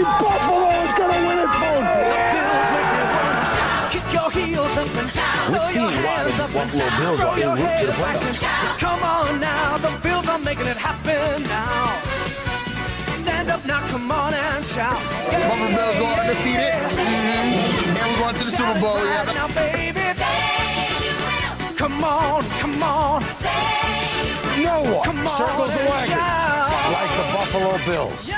Buffalo's gonna win it, folks. Kick your heels up and shout. We've seen why the Buffalo Bills are en route to the playoffs. Come on now, the Bills are making it happen now. Stand up now, come on and shout. Buffalo Bills go undefeated. And we're going to the Super Bowl. Right now, baby. Come on, come on. No one Come on circles the and wagon shout. like the Buffalo Bills.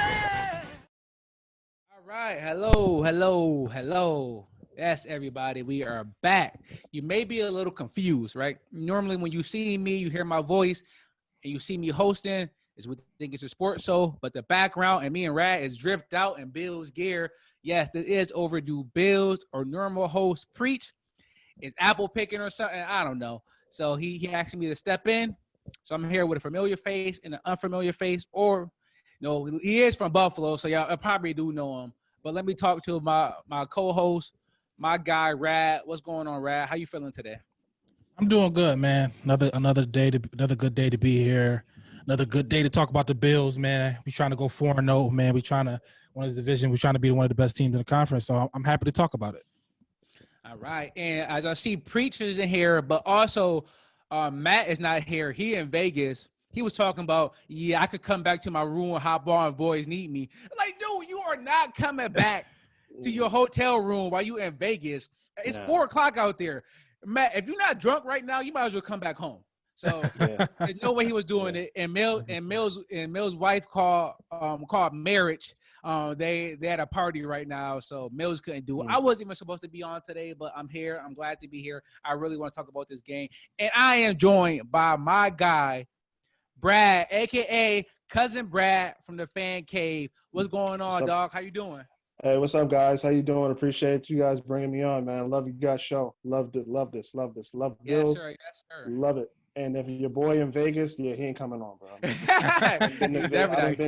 All right. Hello. Yes, everybody. We are back. You may be a little confused, right? Normally, when you see me, you hear my voice, and you see me hosting, is we think it's a sports show, but the background and me and Rad is dripped out in Bills gear. Yes, this is overdue Bills or normal host preach. Is Apple picking or something? I don't know. So he asked me to step in. So I'm here with a familiar face and an unfamiliar face, or he is from Buffalo, so y'all probably do know him. But let me talk to my co-host, my guy Rad. What's going on, Rad? How you feeling today? I'm doing good, man. Another good day to be here. Another good day to talk about the Bills, man. We trying to go 4-0, man. We trying to win this division. We trying to be one of the best teams in the conference. So I'm happy to talk about it. All right, and as I see Preachers in here, but also Matt is not here. He in Vegas. He was talking about, I could come back to my room and hop on if boys need me. Like, dude, you are not coming back to your hotel room while you in Vegas. It's 4 o'clock out there. Matt, if you're not drunk right now, you might as well come back home. So there's no way he was doing it. And Mill's wife called marriage. They had a party right now, so Mills couldn't do it. I wasn't even supposed to be on today, but I'm here. I'm glad to be here. I really want to talk about this game. And I am joined by my guy, Brad, a.k.a. Cousin Brad from the Fan Cave. What's going on, dog? How you doing? Hey, what's up, guys? How you doing? Appreciate you guys bringing me on, man. Love you guys' show. Love this. Love Bills. Yes, sir. Love it. And if your boy in Vegas, he ain't coming on, bro. I've been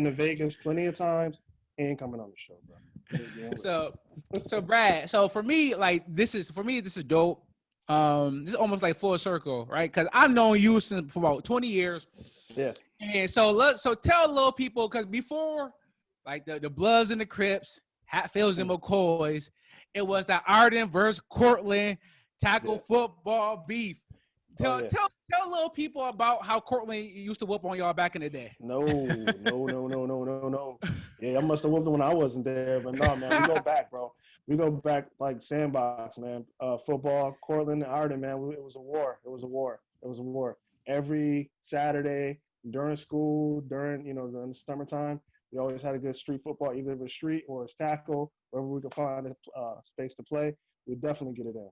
to Vegas plenty of times. He ain't coming on the show, bro. So Brad, so for me, this is dope. This is almost like full circle, right? Because I've known you for about 20 years. Yeah. And so tell little people, because before, like the Bloods and the Crips, Hatfields and McCoys, it was the Arden versus Cortland tackle football beef. Tell little people about how Cortland used to whoop on y'all back in the day. No. Yeah, I must have whooped them when I wasn't there, but no, man, we go back, bro. We go back like sandbox, man. Football, Cortland and Arden, man. It was a war. Every Saturday during school, during in the summertime, we always had a good street football, either it was street or it's tackle, wherever we could find a space to play. We definitely get it in.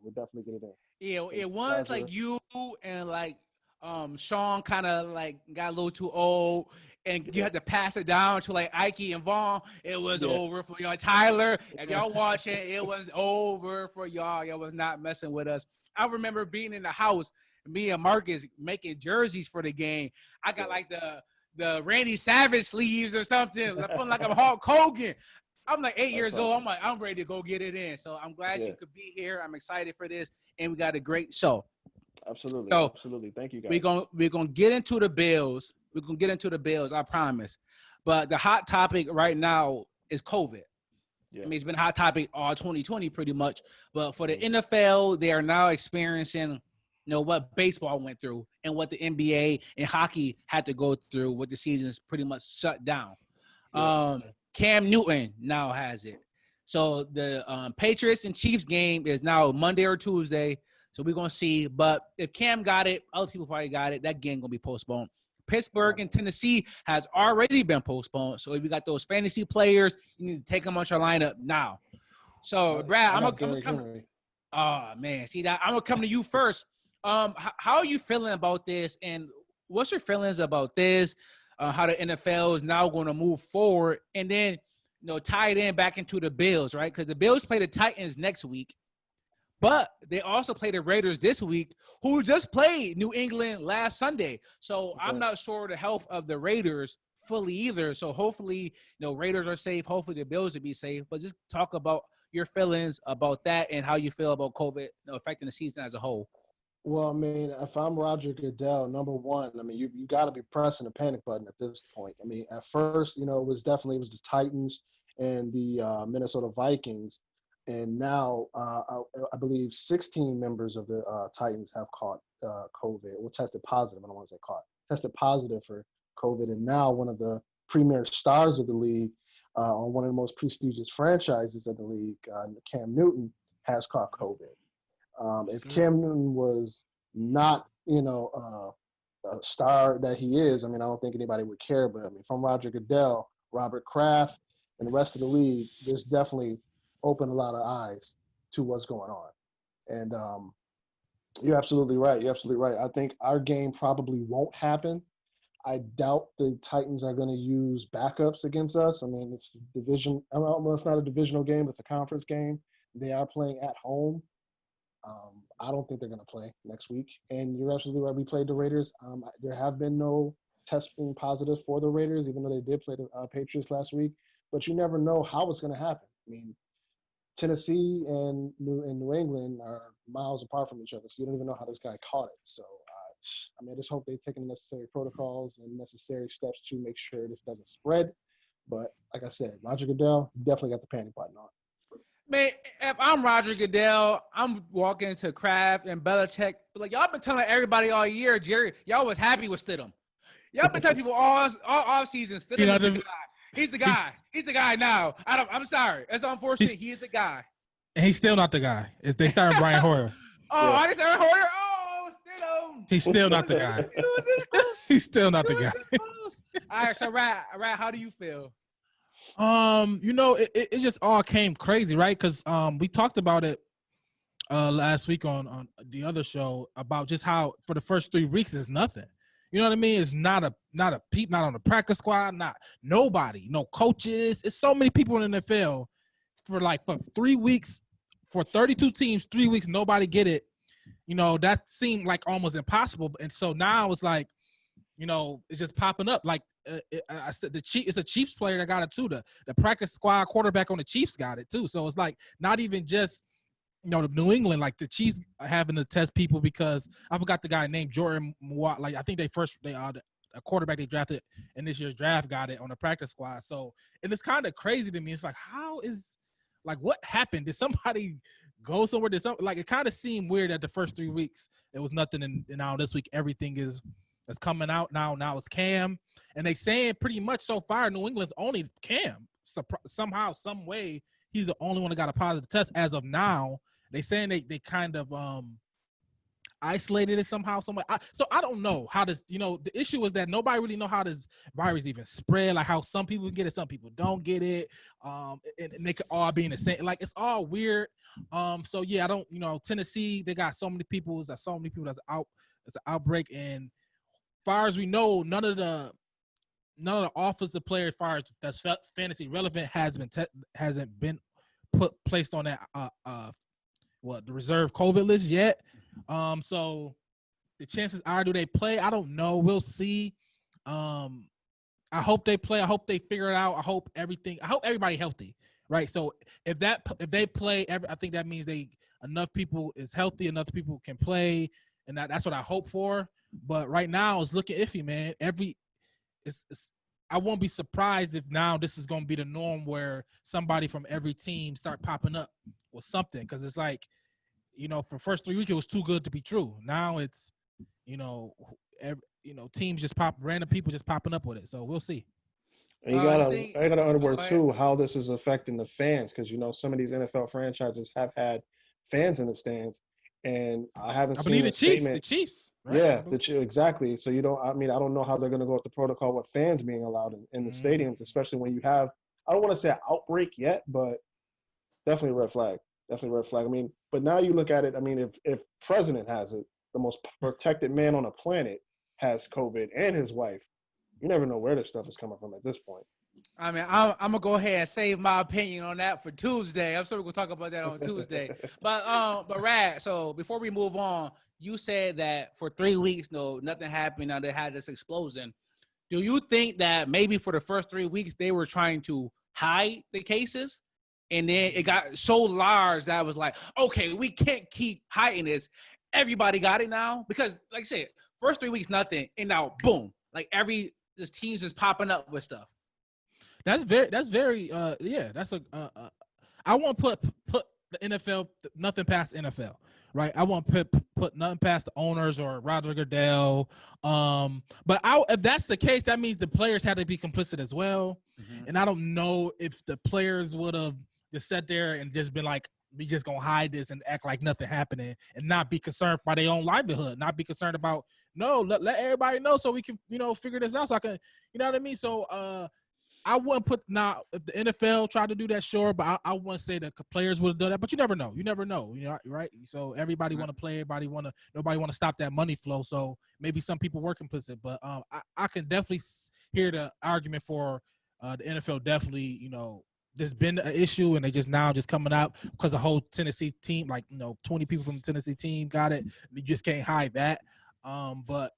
Yeah, it was like you and like Sean kind of like got a little too old, and you had to pass it down to like Ike and Vaughn. It was over for y'all. Tyler, if y'all watching, it was over for y'all. Y'all was not messing with us. I remember being in the house, me and Marcus making jerseys for the game. I got like the Randy Savage sleeves or something. I feel like I'm Hulk Hogan. I'm like 8 years old. I'm ready to go get it in. So I'm glad you could be here. I'm excited for this, and we got a great show. Absolutely. So absolutely. Thank you, guys. We're gonna get into the Bills. I promise. But the hot topic right now is COVID. Yeah. I mean, it's been a hot topic all 2020 pretty much. But for the NFL, they are now experiencing, what baseball went through and what the NBA and hockey had to go through with the seasons pretty much shut down. Yeah. Cam Newton now has it. So the Patriots and Chiefs game is now Monday or Tuesday. So we're going to see. But if Cam got it, other people probably got it. That game going to be postponed. Pittsburgh and Tennessee has already been postponed. So if you got those fantasy players, you need to take them on your lineup now. So, Brad, I'm going to come. Oh, man. See that? I'm going to come to you first. How are you feeling about this? And what's your feelings about this? How the NFL is now going to move forward, and then tie it in back into the Bills, right? Because the Bills play the Titans next week, but they also play the Raiders this week, who just played New England last Sunday. So okay. I'm not sure the health of the Raiders fully either. So hopefully, Raiders are safe. Hopefully the Bills will be safe. But just talk about your feelings about that and how you feel about COVID affecting the season as a whole. Well, I mean, if I'm Roger Goodell, number one, I mean, you got to be pressing the panic button at this point. I mean, at first, it was the Titans and the Minnesota Vikings. And now I believe 16 members of the Titans have caught COVID, or tested positive. I don't want to say caught, tested positive for COVID. And now one of the premier stars of the league, on one of the most prestigious franchises of the league, Cam Newton, has caught COVID. If Cam Newton was not, a star that he is, I mean, I don't think anybody would care. But I mean, from Roger Goodell, Robert Kraft, and the rest of the league, this definitely opened a lot of eyes to what's going on. And you're absolutely right. You're absolutely right. I think our game probably won't happen. I doubt the Titans are going to use backups against us. I mean, it's division. Well, it's not a divisional game. It's a conference game. They are playing at home. I don't think they're going to play next week. And you're absolutely right. We played the Raiders. There have been no testing positives for the Raiders, even though they did play the Patriots last week. But you never know how it's going to happen. I mean, Tennessee and New England are miles apart from each other, so you don't even know how this guy caught it. So, I just hope they've taken the necessary protocols and necessary steps to make sure this doesn't spread. But like I said, Roger Goodell definitely got the panic button on. Man, if I'm Roger Goodell, I'm walking into Kraft and Belichick. Like, y'all been telling everybody all year, Jerry, y'all was happy with Stidham. Y'all been telling people all off season, Stidham is the guy. He's the guy. He's the guy now. I'm sorry. It's unfortunate. He is the guy. And he's still not the guy. They started Brian Hoyer. Oh, I just heard Hoyer. Oh, Stidham. He's still not the guy. He's still not the guy. All right, so Rat, how do you feel? It just all came crazy, right? Because we talked about it last week on the other show about just how for the first 3 weeks is nothing. You know what I mean? It's not a peep, not on the practice squad, not nobody, no coaches. It's so many people in the NFL for 3 weeks, for 32 teams, 3 weeks, nobody get it. That seemed like almost impossible. And so now it's like, it's just popping up. Like it's a Chiefs player that got it too. The practice squad quarterback on the Chiefs got it too. So it's like not even just the New England, like the Chiefs having to test people because I forgot the guy named Jordan Moat. Like I think a quarterback they drafted in this year's draft got it on the practice squad. So and it's kind of crazy to me. It's like what happened? Did somebody go somewhere? It kind of seemed weird that the first 3 weeks it was nothing, and now this week everything is coming out now. Now it's Cam, and they saying pretty much so far New England's only Cam. Somehow, some way, he's the only one that got a positive test as of now. They saying they kind of isolated it somehow, some way. So I don't know how this. The issue is that nobody really know how this virus even spread. Like how some people get it, some people don't get it. And they could all be in the same. Like it's all weird. So yeah, I don't. Tennessee, they got so many people. There's so many people that's out. It's an outbreak, and far as we know, none of the offensive players, as far as that's fantasy relevant, hasn't been placed on that the reserve COVID list yet. So the chances are, do they play? I don't know. We'll see. I hope they play. I hope they figure it out. I hope everybody healthy, right? So if they play, I think that means enough people is healthy, enough people can play, and that's what I hope for. But right now it's looking iffy, man. I won't be surprised if now this is going to be the norm where somebody from every team start popping up with something, because it's like, for first 3 weeks it was too good to be true. Now it's, teams just random people just popping up with it. So we'll see. And I gotta underwork too how this is affecting the fans, because some of these NFL franchises have had fans in the stands. And I haven't seen the Chiefs. Right? Yeah, exactly. So I don't know how they're going to go with the protocol with fans being allowed in the stadiums, especially when you have, I don't want to say an outbreak yet, but definitely a red flag. Definitely a red flag. I mean, but now you look at it, I mean, if president has it, the most protected man on the planet has COVID, and his wife, you never know where this stuff is coming from at this point. I mean, I'm gonna go ahead and save my opinion on that for Tuesday. I'm sure we're gonna talk about that on Tuesday. But Rad, so before we move on, you said that for 3 weeks, nothing happened. Now they had this explosion. Do you think that maybe for the first 3 weeks they were trying to hide the cases, and then it got so large that it was like, okay, we can't keep hiding this. Everybody got it now? Because like I said, first 3 weeks nothing, and now boom, like this team's just popping up with stuff. That's very yeah, that's I won't put the NFL nothing past the NFL, right? I won't put nothing past the owners or Roger Goodell. But if that's the case, that means the players had to be complicit as well. And I don't know if the players would have just sat there and just been like, we just gonna hide this and act like nothing happening and not be concerned by their own livelihood, not be concerned about let everybody know so we can figure this out so I can what I mean. So I wouldn't put now if the NFL tried to do that, sure, but I wouldn't say that players would have done that. But you never know. You never know. Right? So everybody want to play. Nobody want to stop that money flow. So maybe some people were complicit, but I can definitely hear the argument for the NFL. Definitely, there's been an issue, and they just coming out because the whole Tennessee team, 20 people from the Tennessee team got it. You just can't hide that. But.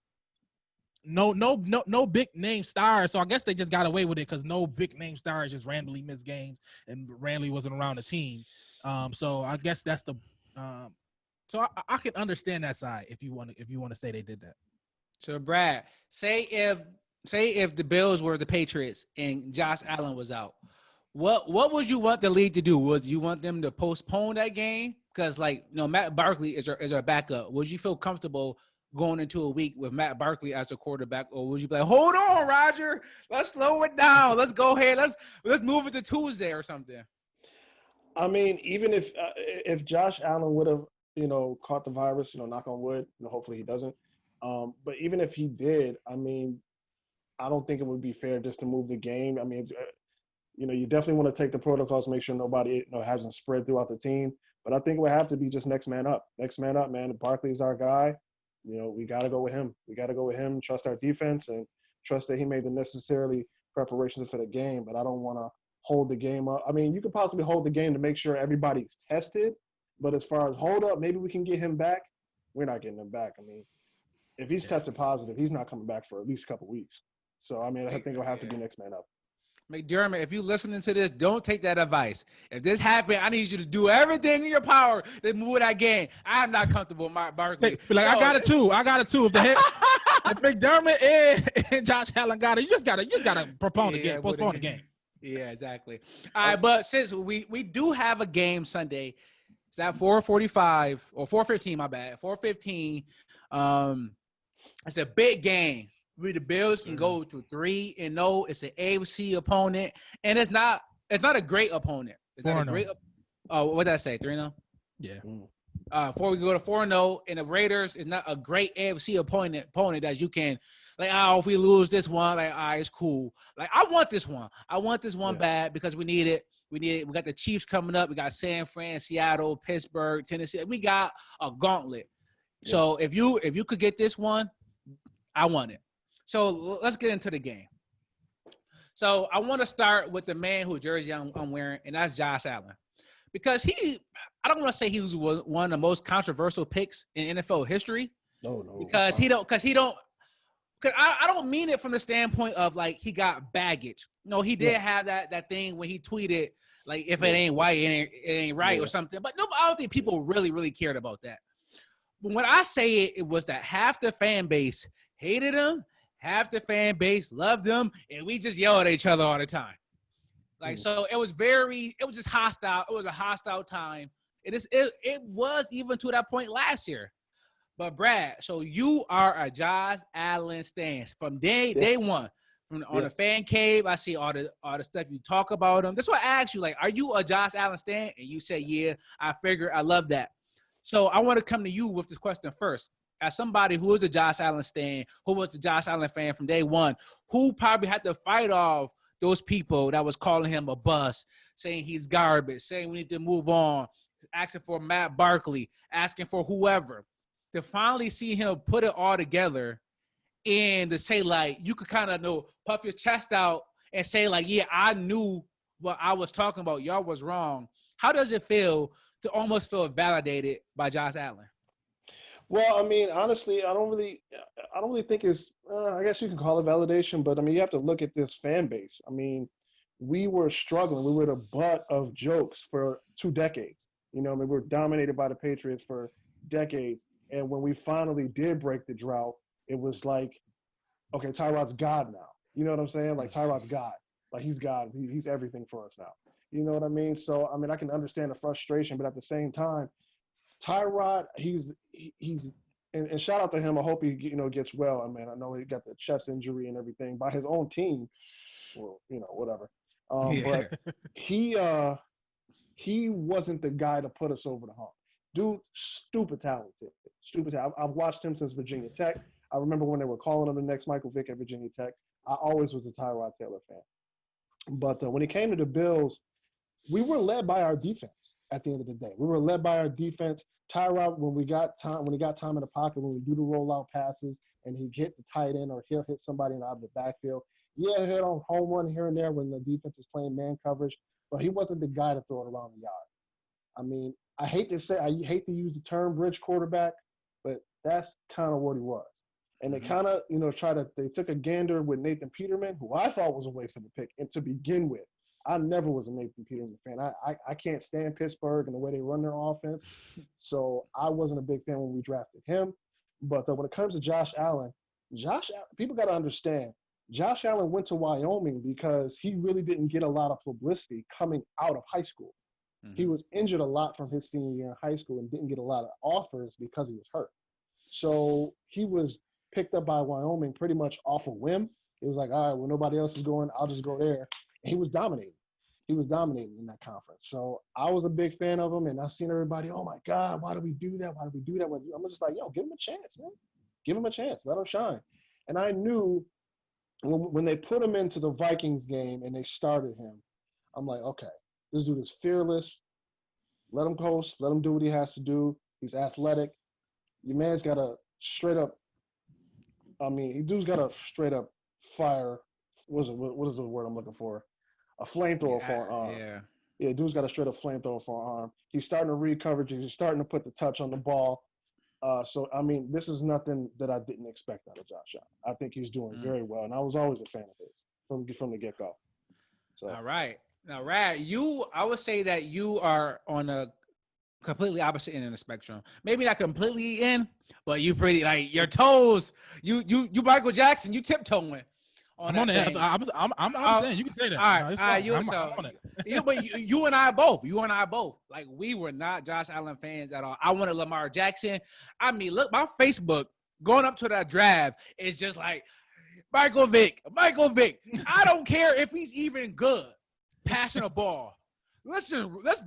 No big name stars. So I guess they just got away with it because no big name stars just randomly missed games and randomly wasn't around the team. So I guess that's the. So I can understand that side if you want to say they did that. So Brad, say if the Bills were the Patriots and Josh Allen was out, what would you want the league to do? Would you want them to postpone that game because Matt Barkley is our backup? Would you feel comfortable going into a week with Matt Barkley as a quarterback, or would you be like, hold on, Roger, let's slow it down, let's go ahead, let's move it to Tuesday or something? I mean, even if Josh Allen would have caught the virus, knock on wood, hopefully he doesn't. But even if he did, I mean, I don't think it would be fair just to move the game. I mean, you definitely want to take the protocols, make sure nobody hasn't spread throughout the team. But I think it would have to be just next man up. Next man up, man. Barkley's our guy. We got to go with him. We got to go with him, trust our defense, and trust that he made the necessary preparations for the game. But I don't want to hold the game up. I mean, you could possibly hold the game to make sure everybody's tested. But as far as hold up, maybe we can get him back. We're not getting him back. I mean, if he's tested positive, he's not coming back for at least a couple weeks. So, I mean, I think it'll have to be next man up. McDermott, if you're listening to this, don't take that advice. If this happened, I need you to do everything in your power to move that game. I'm not comfortable with Matt Barkley. I got it too. If if McDermott and Josh Allen got it, you just gotta postpone the game. Yeah, exactly. All right, but since we do have a game Sunday, it's at 4:45 or 4:15. My bad, 4:15. It's a big game. The Bills can go to 3-0. It's an AFC opponent, and it's not a great opponent. It's not a great. What did I say? 3-0. Yeah. Before we go to 4-0, and the Raiders is not a great AFC opponent that you can if we lose this one, it's cool. I want this one. I want this one bad because we need it. We got the Chiefs coming up. We got San Fran, Seattle, Pittsburgh, Tennessee. We got a gauntlet. Yeah. So if you could get this one, I want it. So let's get into the game. So I want to start with the man whose jersey I'm wearing, and that's Josh Allen. Because I don't want to say he was one of the most controversial picks in NFL history. No. Because I don't mean it from the standpoint of he got baggage. No, he did have that thing when he tweeted if it ain't white, it ain't right or something. But no, I don't think people really, really cared about that. But when I say it was that half the fan base hated him, half the fan base loved him, and we just yelled at each other all the time. So it was just hostile. It was a hostile time. It was even to that point last year. But Brad, so you are a Josh Allen stan from day one. On the fan cave, I see all the stuff you talk about him. That's why I asked you, are you a Josh Allen stan? And you say, yeah, I figure I love that. So I want to come to you with this question first. As somebody who is a Josh Allen stan, who was a Josh Allen fan from day one, who probably had to fight off those people that was calling him a bust, saying he's garbage, saying we need to move on, asking for Matt Barkley, asking for whoever, to finally see him put it all together and to say, you could kind of puff your chest out and say, yeah, I knew what I was talking about. Y'all was wrong. How does it feel to almost feel validated by Josh Allen? Well, I mean, honestly, I don't really think it's, I guess you can call it validation, but I mean, you have to look at this fan base. I mean, we were struggling. We were the butt of jokes for 2 decades. I mean, we were dominated by the Patriots for decades. And when we finally did break the drought, it was okay, Tyrod's God now. You know what I'm saying? Tyrod's God. Like he's God. He's everything for us now. You know what I mean? So I mean, I can understand the frustration, but at the same time, Tyrod, he's and shout out to him. I hope he gets well. I mean, I know he got the chest injury and everything by his own team. Well, whatever. But he wasn't the guy to put us over the hump. Dude, stupid talented. I've watched him since Virginia Tech. I remember when they were calling him the next Michael Vick at Virginia Tech. I always was a Tyrod Taylor fan. But when it came to the Bills, we were led by our defense at the end of the day. We were led by our defense. Tyrod, when he got time in the pocket, when we do the rollout passes and he hit the tight end or he'll hit somebody out of the backfield. Yeah, hit on home run here and there when the defense is playing man coverage, but he wasn't the guy to throw it around the yard. I mean, I hate to use the term bridge quarterback, but that's kind of what he was. And they kind of, they took a gander with Nathan Peterman, who I thought was a waste of a pick. And to begin with, I never was a Nathan Peterman fan. I can't stand Pittsburgh and the way they run their offense. So I wasn't a big fan when we drafted him. But when it comes to Josh Allen, people got to understand, Josh Allen went to Wyoming because he really didn't get a lot of publicity coming out of high school. Mm-hmm. He was injured a lot from his senior year in high school and didn't get a lot of offers because he was hurt. So he was picked up by Wyoming pretty much off a whim. It was like, all right, well, nobody else is going, I'll just go there. And he was dominating. He was dominating in that conference. So I was a big fan of him, and I seen everybody, oh, my God, why do we do that? Why do we do that? I'm just like, yo, give him a chance, man. Give him a chance. Let him shine. And I knew when they put him into the Vikings game and they started him, I'm like, okay, this dude is fearless. Let him coast. Let him do what he has to do. He's athletic. Your man's got a straight up, dude's got a straight up fire. What is the word I'm looking for? A flamethrower for an arm. Yeah, dude's got a straight up flamethrower for an arm. He's starting to read coverages. He's starting to put the touch on the ball. So, this is nothing that I didn't expect out of Josh Allen. I think he's doing very well, and I was always a fan of his from the get-go. So. All right. Now, Rad, I would say that you are on a completely opposite end of the spectrum. Maybe not completely in, but you pretty, like, your toes, you Michael Jackson, you tiptoeing. I'm on it. I'm saying you can say that. All right, but you and I both. Like, we were not Josh Allen fans at all. I wanted Lamar Jackson. Look, my Facebook going up to that draft is just like Michael Vick. I don't care if he's even good passing a ball. Let's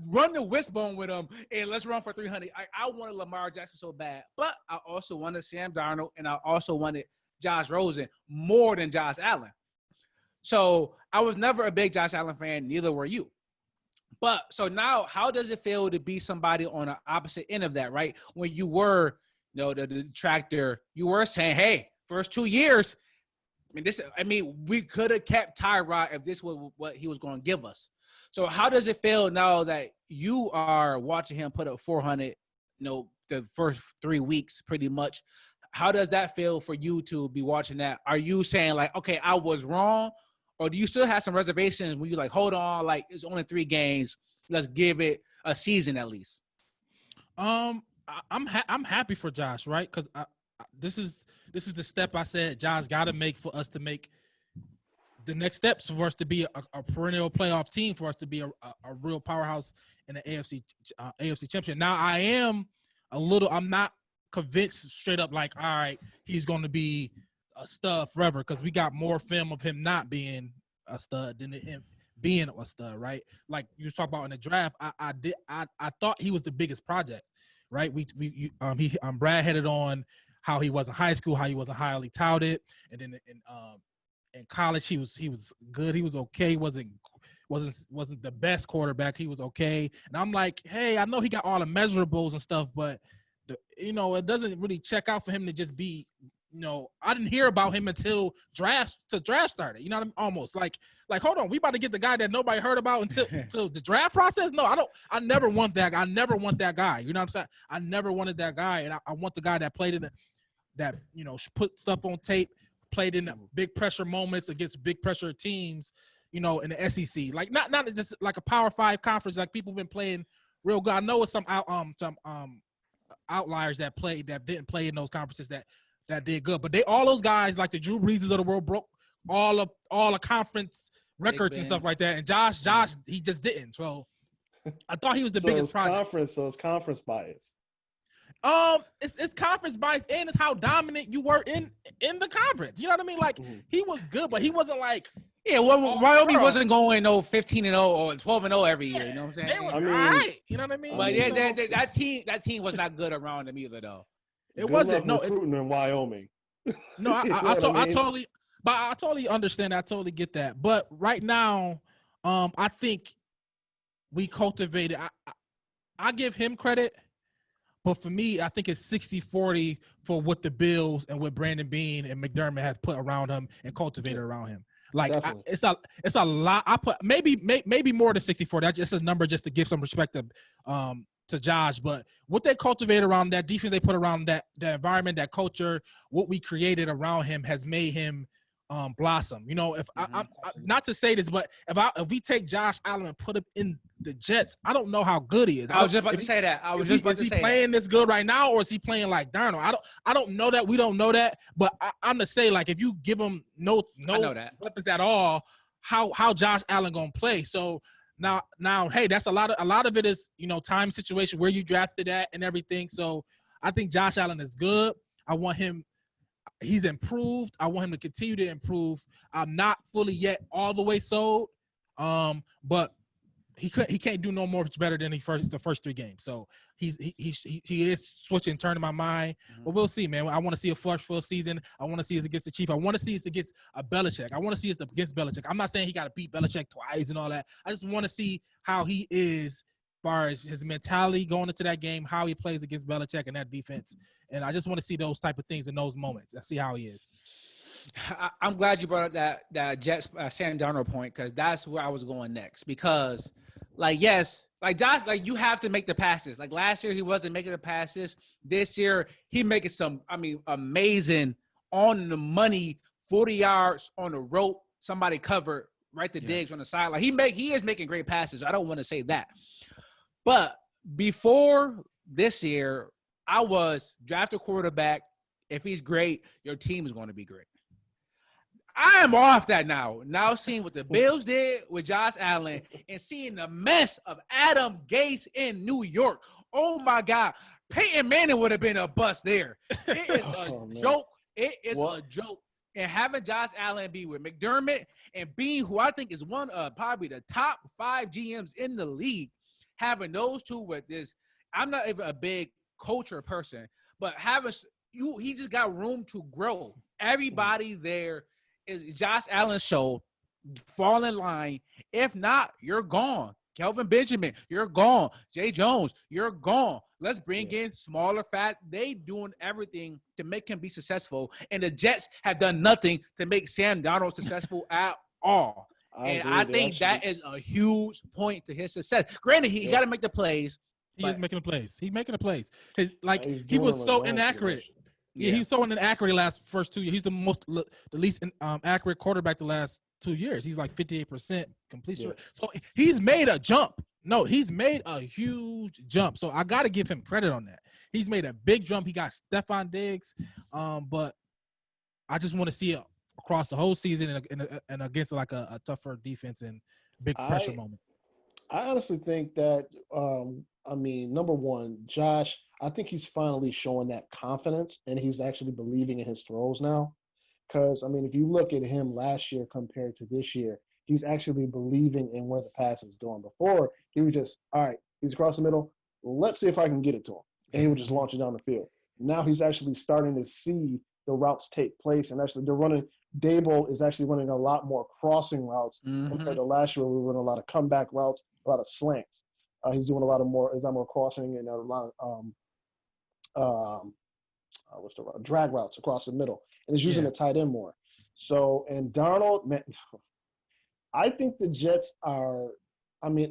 run the wishbone with him and let's run for 300. I wanted Lamar Jackson so bad, but I also wanted Sam Darnold and I also wanted Josh Rosen more than Josh Allen. So I was never a big Josh Allen fan. Neither were you. But so now, how does it feel to be somebody on the opposite end of that, right? When you were, the detractor, you were saying, hey, first 2 years, we could have kept Tyrod if this was what he was going to give us. So how does it feel now that you are watching him put up 400, the first 3 weeks pretty much? How does that feel for you to be watching that? Are you saying like, okay, I was wrong? Or do you still have some reservations when you're like, hold on, like it's only 3 games. Let's give it a season at least. I'm happy for Josh, right? Because this is the step I said Josh got to make for us to make the next steps for us to be a perennial playoff team, for us to be a real powerhouse in the AFC championship. Now I'm not convinced straight up like, all right, he's going to be a stud forever, because we got more film of him not being a stud than him being a stud, right? Like you was talking about in the draft, I thought he was the biggest project, right? Brad headed on how he was in high school, how he wasn't highly touted, and then in college he was good, he was okay, wasn't the best quarterback, he was okay, and I'm like, hey, I know he got all the measurables and stuff, but it doesn't really check out for him to just be, I didn't hear about him until draft started. Almost like, hold on, we about to get the guy that nobody heard about until the draft process. No, I never want that. I never want that guy. You know what I'm saying? I never wanted that guy. And I want the guy that played that put stuff on tape, played in big pressure moments against big pressure teams, in the SEC. Like not just like a Power 5 conference, like people been playing real good. I know it's some outliers that didn't play in those conferences that did good, but all those guys like the Drew Breeses of the world broke all a conference records and Ben. stuff like that. And Josh, he just didn't. So I thought he was the So biggest it's project. it's conference bias. It's conference bias and it's how dominant you were in the conference. You know what I mean? Like he was good, but he wasn't like Wyoming wasn't going 15-0 or 12-0 every year. You know what I'm saying? they were I mean, all right. You know what I mean? But mean, that team was not good around them either, though. It wasn't. No, recruiting in Wyoming. No, You know what I mean? I totally understand. I totally get that. But right now, I think we cultivated. I give him credit, but for me, I think it's 60-40 for what the Bills and what Brandon Beane and McDermott has put around him and cultivated around him. Like it's a lot. I put maybe more than 60-40. That's just a number just to give some perspective to Josh. But what they cultivate around that defense, they put around that environment, that culture, what we created around him has made him blossom. You know, if I'm not to say this, but if we take Josh Allen and put him in the Jets, I don't know how good he is. I was just about to say that. Is he playing this good right now, or is he playing like Darnold? I don't know that. We don't know that. But I'm to say, like, if you give him no weapons at all, how Josh Allen gonna play? So now, hey, that's a lot of it is, you know, time situation where you drafted at and everything. So I think Josh Allen is good. I want him. He's improved. I want him to continue to improve. I'm not fully yet all the way sold, but he can't do no more better than the first 3 games. So he is switching, turning my mind. But we'll see, man. I want to see a full season. I want to see us against the Chiefs. I want to see us against a Belichick. I want to see us against Belichick. I'm not saying he got to beat Belichick twice and all that. I just want to see how he is as far as his mentality going into that game, how he plays against Belichick and that defense. And I just want to see those type of things in those moments. I see how he is. I'm glad you brought up that Jets Sam Darnold point, because that's where I was going next. Because, like, yes, like Josh, like, you have to make the passes. Like last year, he wasn't making the passes. This year, he making some, amazing on the money, 40 yards on the rope, somebody covered, right to Diggs on the side. Like he is making great passes. I don't want to say that. But before this year, I was draft a quarterback. If he's great, your team is going to be great. I am off that now. Now seeing what the Bills did with Josh Allen and seeing the mess of Adam Gase in New York. Oh, my God. Peyton Manning would have been a bust there. It is a joke. It is a joke. And having Josh Allen be with McDermott and Beane, who I think is one of probably the top 5 GMs in the league, having those two with this, I'm not even a big culture person, but he just got room to grow. Everybody there is Josh Allen's show. Fall in line. If not, you're gone. Kelvin Benjamin, you're gone. Jay Jones, you're gone. Let's bring in smaller fat. They doing everything to make him be successful. And the Jets have done nothing to make Sam Darnold successful at all. I think that is a huge point to his success. Granted, he got to make the plays. He is making the plays. He's making the plays. He was so inaccurate. Yeah, he's so inaccurate the first 2 years. He's the least accurate quarterback the last 2 years. He's like 58% completion. Yeah. So he's made a jump. No, he's made a huge jump. So I got to give him credit on that. He's made a big jump. He got Stephon Diggs, but I just want to see it across the whole season and against like a tougher defense and big pressure moment. I honestly think that, number one, Josh, I think he's finally showing that confidence and he's actually believing in his throws now. Because, if you look at him last year compared to this year, he's actually believing in where the pass is going. Before, he was just, all right, he's across the middle. Let's see if I can get it to him. And he would just launch it down the field. Now he's actually starting to see the routes take place. And actually, Dable is actually running a lot more crossing routes compared to last year. We were running a lot of comeback routes, a lot of slants. He's doing a lot more crossing and a lot of drag routes across the middle, and he's using the tight end more. So, and Darnold, man, I think the Jets are. I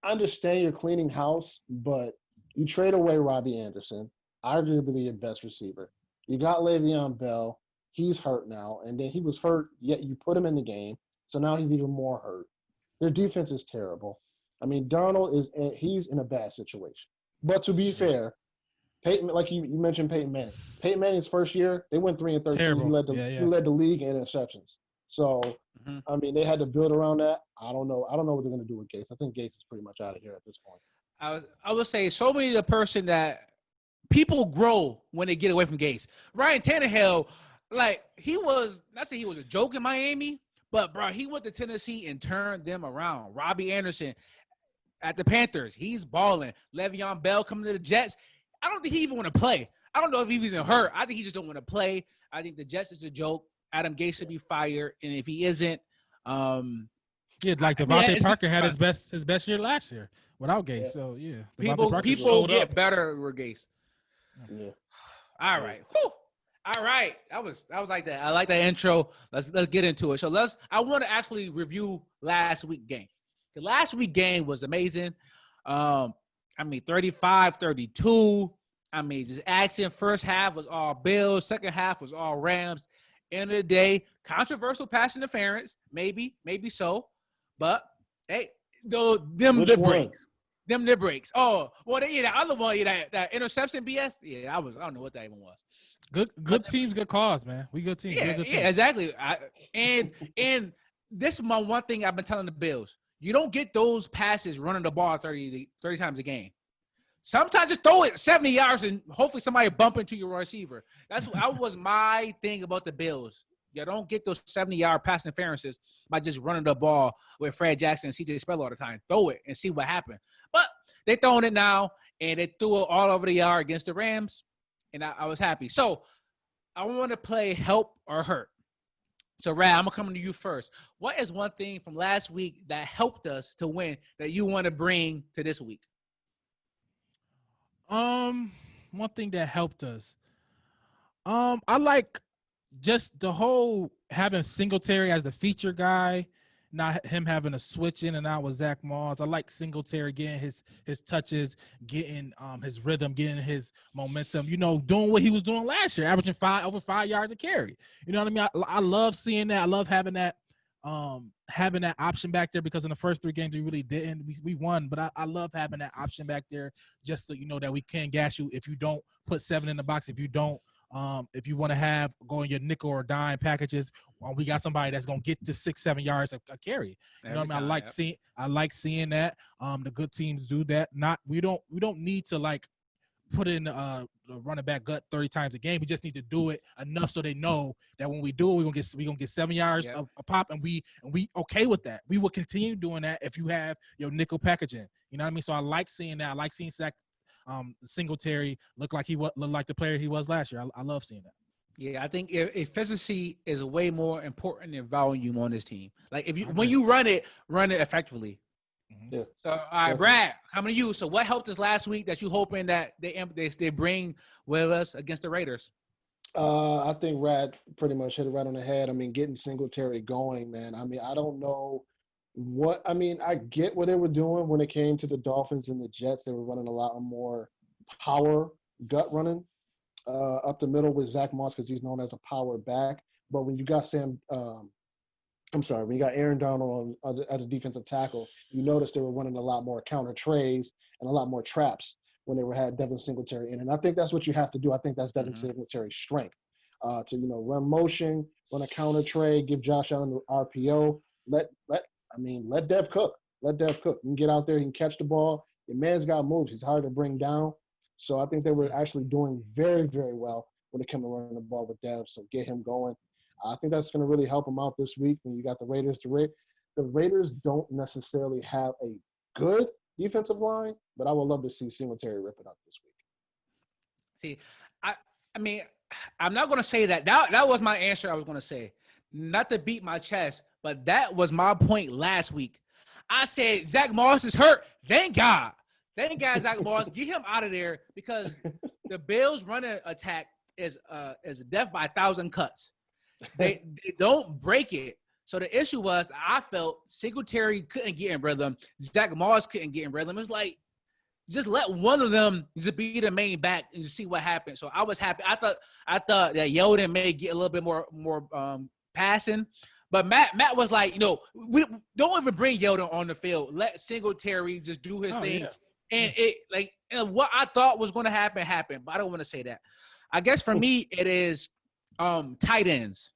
understand you're cleaning house, but you trade away Robbie Anderson, arguably your best receiver. You got Le'Veon Bell. He's hurt now, and then he was hurt, yet you put him in the game, so now he's even more hurt. Their defense is terrible. Darnold he's in a bad situation. But to be fair, Peyton, like you mentioned Peyton Manning. Peyton Manning's first year, they went 3-13. Terrible. He led the league in interceptions. So, Mhm. I mean, they had to build around that. I don't know. I don't know what they're going to do with Gates. I think Gates is pretty much out of here at this point. I would say show me the person that people grow when they get away from Gates. Ryan Tannehill, like he was, not say he was a joke in Miami, but bro, he went to Tennessee and turned them around. Robbie Anderson at the Panthers, he's balling. Le'Veon Bell coming to the Jets. I don't think he even want to play. I don't know if he's even hurt. I think he just don't want to play. I think the Jets is a joke. Adam Gase should be fired, and if he isn't, Yeah, like Devontae Parker had his best year last year without Gase. Yeah. So yeah, people get better with Gase. Yeah. All right. Whew. All right. That was like that. I like that intro. Let's get into it. So I want to actually review last week's game. The last week's game was amazing. 35-32. Just action. First half was all Bills. Second half was all Rams. End of the day, controversial pass interference. Maybe so. But hey, them the breaks. Them the breaks. Oh, well, the other one, that interception BS. Yeah, I don't know what that even was. Good teams, good cause, man. We good teams. Yeah, exactly. And this is my one thing I've been telling the Bills. You don't get those passes running the ball 30 times a game. Sometimes just throw it 70 yards and hopefully somebody bump into your receiver. That was my thing about the Bills. You don't get those 70-yard pass interferences by just running the ball with Fred Jackson and C.J. Spiller all the time. Throw it and see what happens. But they're throwing it now, and they threw it all over the yard against the Rams, and I was happy. So I want to play help or hurt. So, Rad, I'm going to come to you first. What is one thing from last week that helped us to win that you want to bring to this week? One thing that helped us. I like just the whole having Singletary as the feature guy, not him having to switch in and out with Zach Moss. I like Singletary getting his touches, getting his rhythm, getting his momentum, doing what he was doing last year, averaging over 5 yards a carry. You know what I mean? I love seeing that. I love having that option back there, because in the first 3 games we really didn't. We won, but I love having that option back there, just so you know that we can gas you if you don't put 7 in the box, if you don't. If you want to have go in your nickel or dime packages, we got somebody that's gonna get to 6-7 yards a carry. You know what I mean? I like seeing that. The good teams do that. We don't need to like put in the running back gut 30 times a game. We just need to do it enough so they know that when we do it, we're gonna get 7 yards a pop, and we okay with that. We will continue doing that if you have your nickel packaging. You know what I mean? So I like seeing that. I like seeing Singletary look like the player he was last year. I love seeing that. Yeah, I think efficiency is way more important than volume on this team. Like when you run it effectively. Yeah. So all right, Brad, coming to you. So what helped us last week that you hoping that they bring with us against the Raiders? I think Rad pretty much hit it right on the head. Getting Singletary going, man. I don't know I get what they were doing when it came to the Dolphins and the Jets. They were running a lot more power gut running up the middle with Zach Moss, because he's known as a power back. But when you got when you got Aaron Donald at a defensive tackle, you notice they were running a lot more counter trays and a lot more traps when they had Devin Singletary in. And I think that's what you have to do. I think that's Devin Singletary's strength, to run motion, run a counter tray, give Josh Allen the RPO. Let Dev cook. Let Dev cook. You can get out there, he can catch the ball. Your man's got moves. He's hard to bring down. So I think they were actually doing very, very well when it came to running the ball with Dev. So get him going. I think that's going to really help him out this week when you got the Raiders. The Raiders don't necessarily have a good defensive line, but I would love to see Singletary rip it up this week. See, I'm not going to say that. That was my answer I was going to say. Not to beat my chest, but that was my point last week. I said Zach Moss is hurt. Thank God. Thank God Zach Moss. Get him out of there, because the Bills' running attack is death by 1,000 cuts. They don't break it. So the issue was I felt Singletary couldn't get in rhythm. Zach Moss couldn't get in rhythm. It's like, just let one of them just be the main back and just see what happens. So I was happy. I thought that Yeldon may get a little bit more passing. But Matt was like, we don't even bring Yeldon on the field. Let Singletary just do his thing. Yeah. And what I thought was going to happen happened. But I don't want to say that. I guess for me it is tight ends.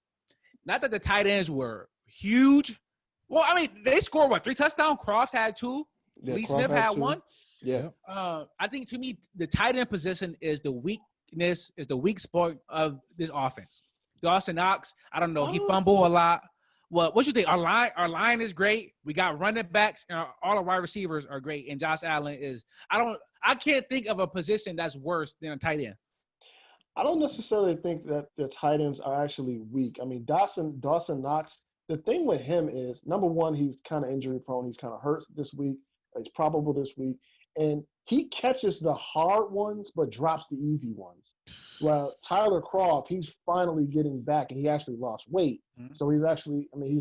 not that the tight ends were huge. Well, I mean, they scored what, 3 touchdowns? Croft had 2. Yeah, Lee Croft Smith had 2. 1. Yeah. I think to me, the tight end position is the weakness, is the weak spot of this offense. Dawson Knox, I don't know, he fumbled a lot. What you think? Our line is great. We got running backs, and all our wide receivers are great. And Josh Allen is. I can't think of a position that's worse than a tight end. I don't necessarily think that the tight ends are actually weak. I mean, Dawson Knox, the thing with him is, number one, he's kind of injury prone. He's kind of hurt this week. He's probable this week. And he catches the hard ones but drops the easy ones. Well, Tyler Croft, he's finally getting back, and he actually lost weight. Mm-hmm. So he's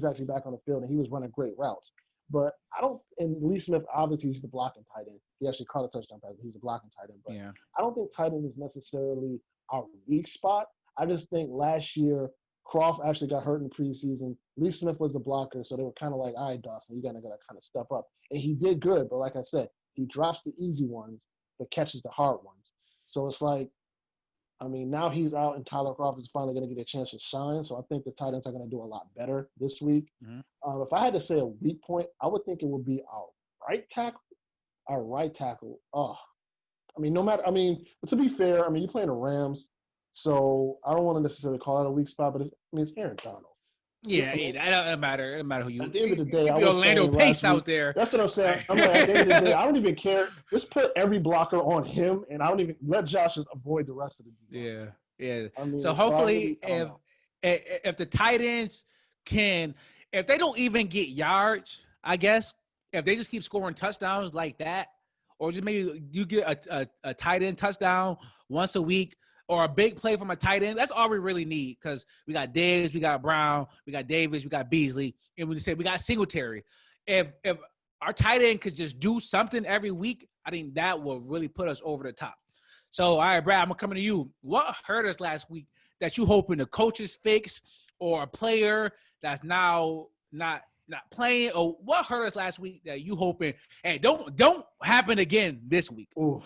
actually back on the field, and he was running great routes. But and Lee Smith, obviously, he's the blocking tight end. He actually caught a touchdown pass, but he's a blocking tight end. But yeah. I don't think tight end is necessarily our weak spot. I just think last year, Croft actually got hurt in the preseason. Lee Smith was the blocker, so they were kind of like, all right, Dawson, you got to kind of step up. And he did good, but like I said, he drops the easy ones but catches the hard ones. So it's like, I mean, now he's out and Tyler Croft is finally going to get a chance to shine. So I think the tight ends are going to do a lot better this week. Mm-hmm. If I had to say a weak point, I would think it would be our right tackle. Our right tackle. But to be fair, I mean, you're playing the Rams, so I don't want to necessarily call it a weak spot, but it's Aaron Donald. Yeah, it doesn't matter. It doesn't matter who you. At the end of the day, I was Orlando Pace out week, there. That's what I'm saying. I'm like, at the end of the day, I don't even care. Just put every blocker on him, and I don't even let Josh just avoid the rest of the game. Yeah. I mean, so hopefully, if the tight ends if they don't even get yards, I guess if they just keep scoring touchdowns like that, or just maybe you get a tight end touchdown once a week, or a big play from a tight end. That's all we really need, because we got Diggs, we got Brown, we got Davis, we got Beasley, and we got Singletary. If our tight end could just do something every week, I think that will really put us over the top. So, all right, Brad, I'm coming to you. What hurt us last week that you hoping the coaches fix, or a player that's now not playing, or what hurt us last week that you hoping, hey, don't happen again this week? Ooh.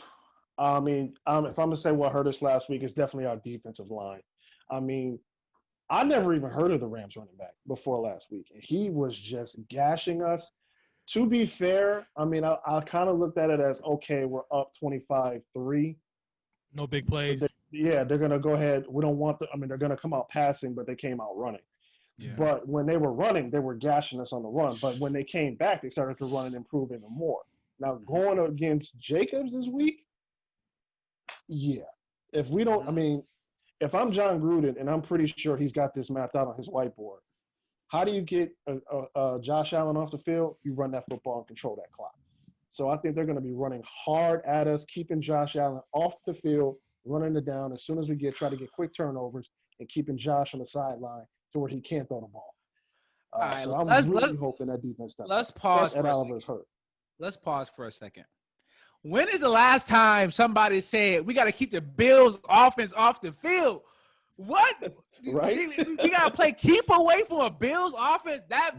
I mean, if I'm going to say what hurt us last week, it's definitely our defensive line. I mean, I never even heard of the Rams running back before last week, and he was just gashing us. To be fair, I mean, I kind of looked at it as, okay, we're up 25-3. No big plays. They're going to go ahead. We don't want they're going to come out passing, but they came out running. Yeah. But when they were running, they were gashing us on the run. But when they came back, they started to run and improve even more. Now, going against Jacobs this week, yeah. If we don't, I mean, if I'm John Gruden, and I'm pretty sure he's got this mapped out on his whiteboard, how do you get Josh Allen off the field? You run that football and control that clock. So I think they're going to be running hard at us, keeping Josh Allen off the field, running it down as soon as we try to get quick turnovers, and keeping Josh on the sideline to where he can't throw the ball. All right, so I'm really hoping that defense steps up. Let's pause for a second. Hurt. Let's pause for a second. When is the last time somebody said we got to keep the Bills offense off the field? What? Right? We got to play keep away from a Bills offense. That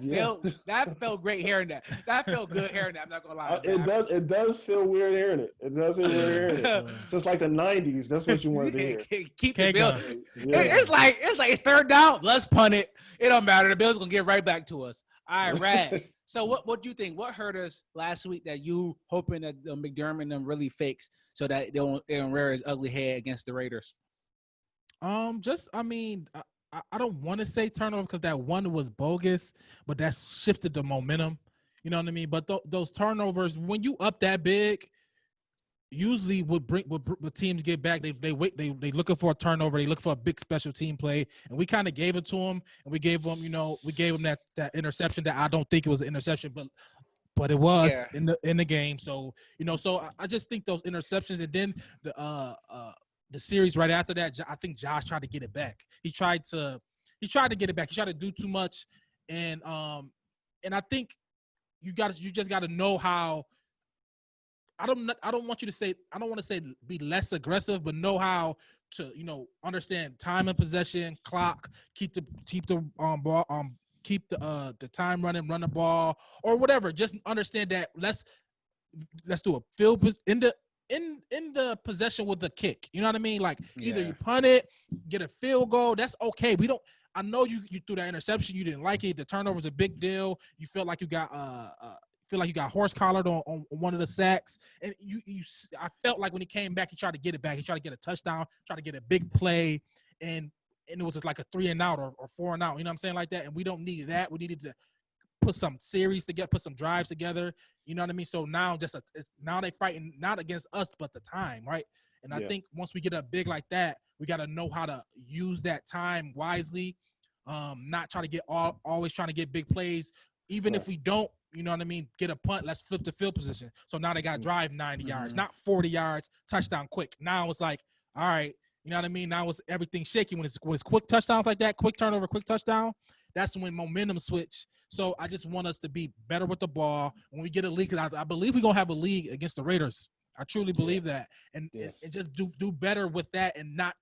felt great hearing that. That felt good hearing that. I'm not gonna lie. It does feel weird hearing it. It does feel weird hearing it. Just like the '90s. That's what you wanted to hear. Keep the Bills. Yeah. It's like it's third down. Let's punt it. It don't matter. The Bills gonna get right back to us. All right, Rad. So what do you think? What hurt us last week that you hoping that McDermott and them really fix so that they don't rear his ugly head against the Raiders? I don't want to say turnover because that one was bogus, but that shifted the momentum. You know what I mean? But those turnovers, when you up that big, usually what teams get back, they wait, they looking for a turnover, they look for a big special team play, and we kind of gave it to them, and we gave them that interception that I don't think it was an interception, but it was in the game. So I just think those interceptions, and then the series right after that, I think Josh tried to get it back. He tried to get it back. He tried to do too much, and I think you just got to know how. I don't want you to say, I don't want to say be less aggressive, but know how to understand time and possession, clock, keep the ball, keep the time running, run the ball or whatever. Just understand that let's do a field in the possession with the kick. You know what I mean? Like either you punt it, get a field goal. That's okay. I know you threw that interception. You didn't like it. The turnover's a big deal. You felt like you got horse collared on one of the sacks. And I felt like when he came back, he tried to get it back. He tried to get a touchdown, tried to get a big play, and it was just like a 3 and out or 4 and out. You know what I'm saying, like that. And we don't need that. We needed to put some series together, put some drives together. You know what I mean? So now now they fighting not against us, but the time, right? And I think once we get up big like that, we got to know how to use that time wisely. Not try to get always trying to get big plays. Even if we don't, you know what I mean, get a punt, let's flip the field position. So now they got to drive 90 yards, not 40 yards, touchdown quick. Now it's like, all right, you know what I mean? Now it's everything shaky. When it's quick touchdowns like that, quick turnover, quick touchdown, that's when momentum switch. So I just want us to be better with the ball when we get a league. Because I believe we're going to have a league against the Raiders. I truly believe that. And just do better with that and not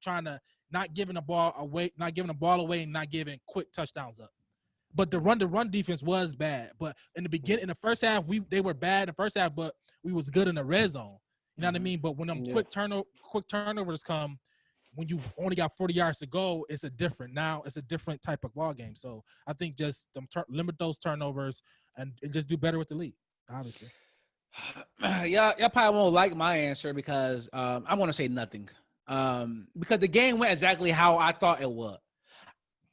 giving the ball away and not giving quick touchdowns up. But the run defense was bad. But in the first half, they were bad in the first half, but we was good in the red zone. You know what I mean? But when them quick turnovers come, when you only got 40 yards to go, it's a different type of ball game. So I think just limit those turnovers and just do better with the league, obviously. Y'all probably won't like my answer because I want to say nothing. Because the game went exactly how I thought it would.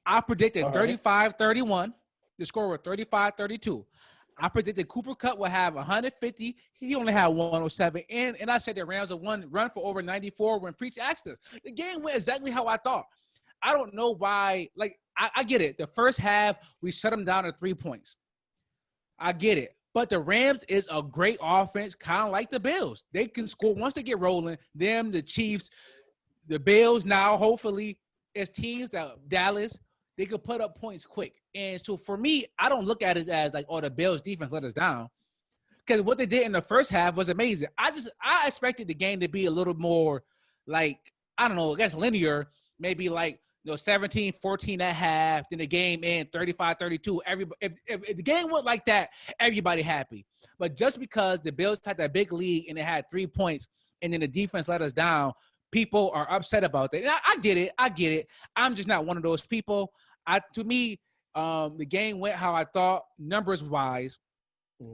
I predicted 35-31. The score was 35-32. I predicted Cooper Kupp would have 150. He only had 107. And I said the Rams would run for over 94 when Preach asked us. The game went exactly how I thought. I don't know why. Like, I get it. The first half, we shut them down at 3 points. I get it. But the Rams is a great offense, kind of like the Bills. They can score once they get rolling. Them, the Chiefs, the Bills now, hopefully, as teams that Dallas, they could put up points quick. And so for me, I don't look at it as like, oh, the Bills defense let us down. Because what they did in the first half was amazing. I expected the game to be a little more like, I don't know, I guess linear, maybe like, 17-14 at half, then the game end 35-32. If the game went like that, everybody happy. But just because the Bills had that big lead and they had 3 points and then the defense let us down, people are upset about that. And I get it. I'm just not one of those people. To me, the game went how I thought, numbers-wise.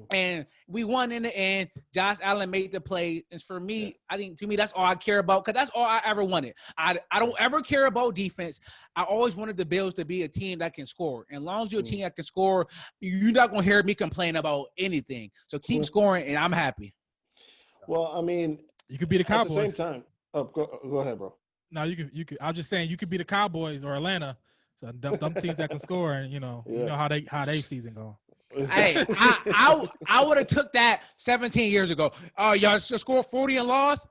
And we won in the end. Josh Allen made the play. And for me, I think to me, that's all I care about because that's all I ever wanted. I don't ever care about defense. I always wanted the Bills to be a team that can score. And as long as you're a team that can score, you're not going to hear me complain about anything. So keep scoring, and I'm happy. Well, I mean, you could be the Cowboys. At the same time. Oh, go ahead, bro. No, you could. I'm just saying you could be the Cowboys or Atlanta. So them teams that can score, and you know how they season go. Hey, I would have took that 17 years ago. Oh, y'all scored 40 and lost.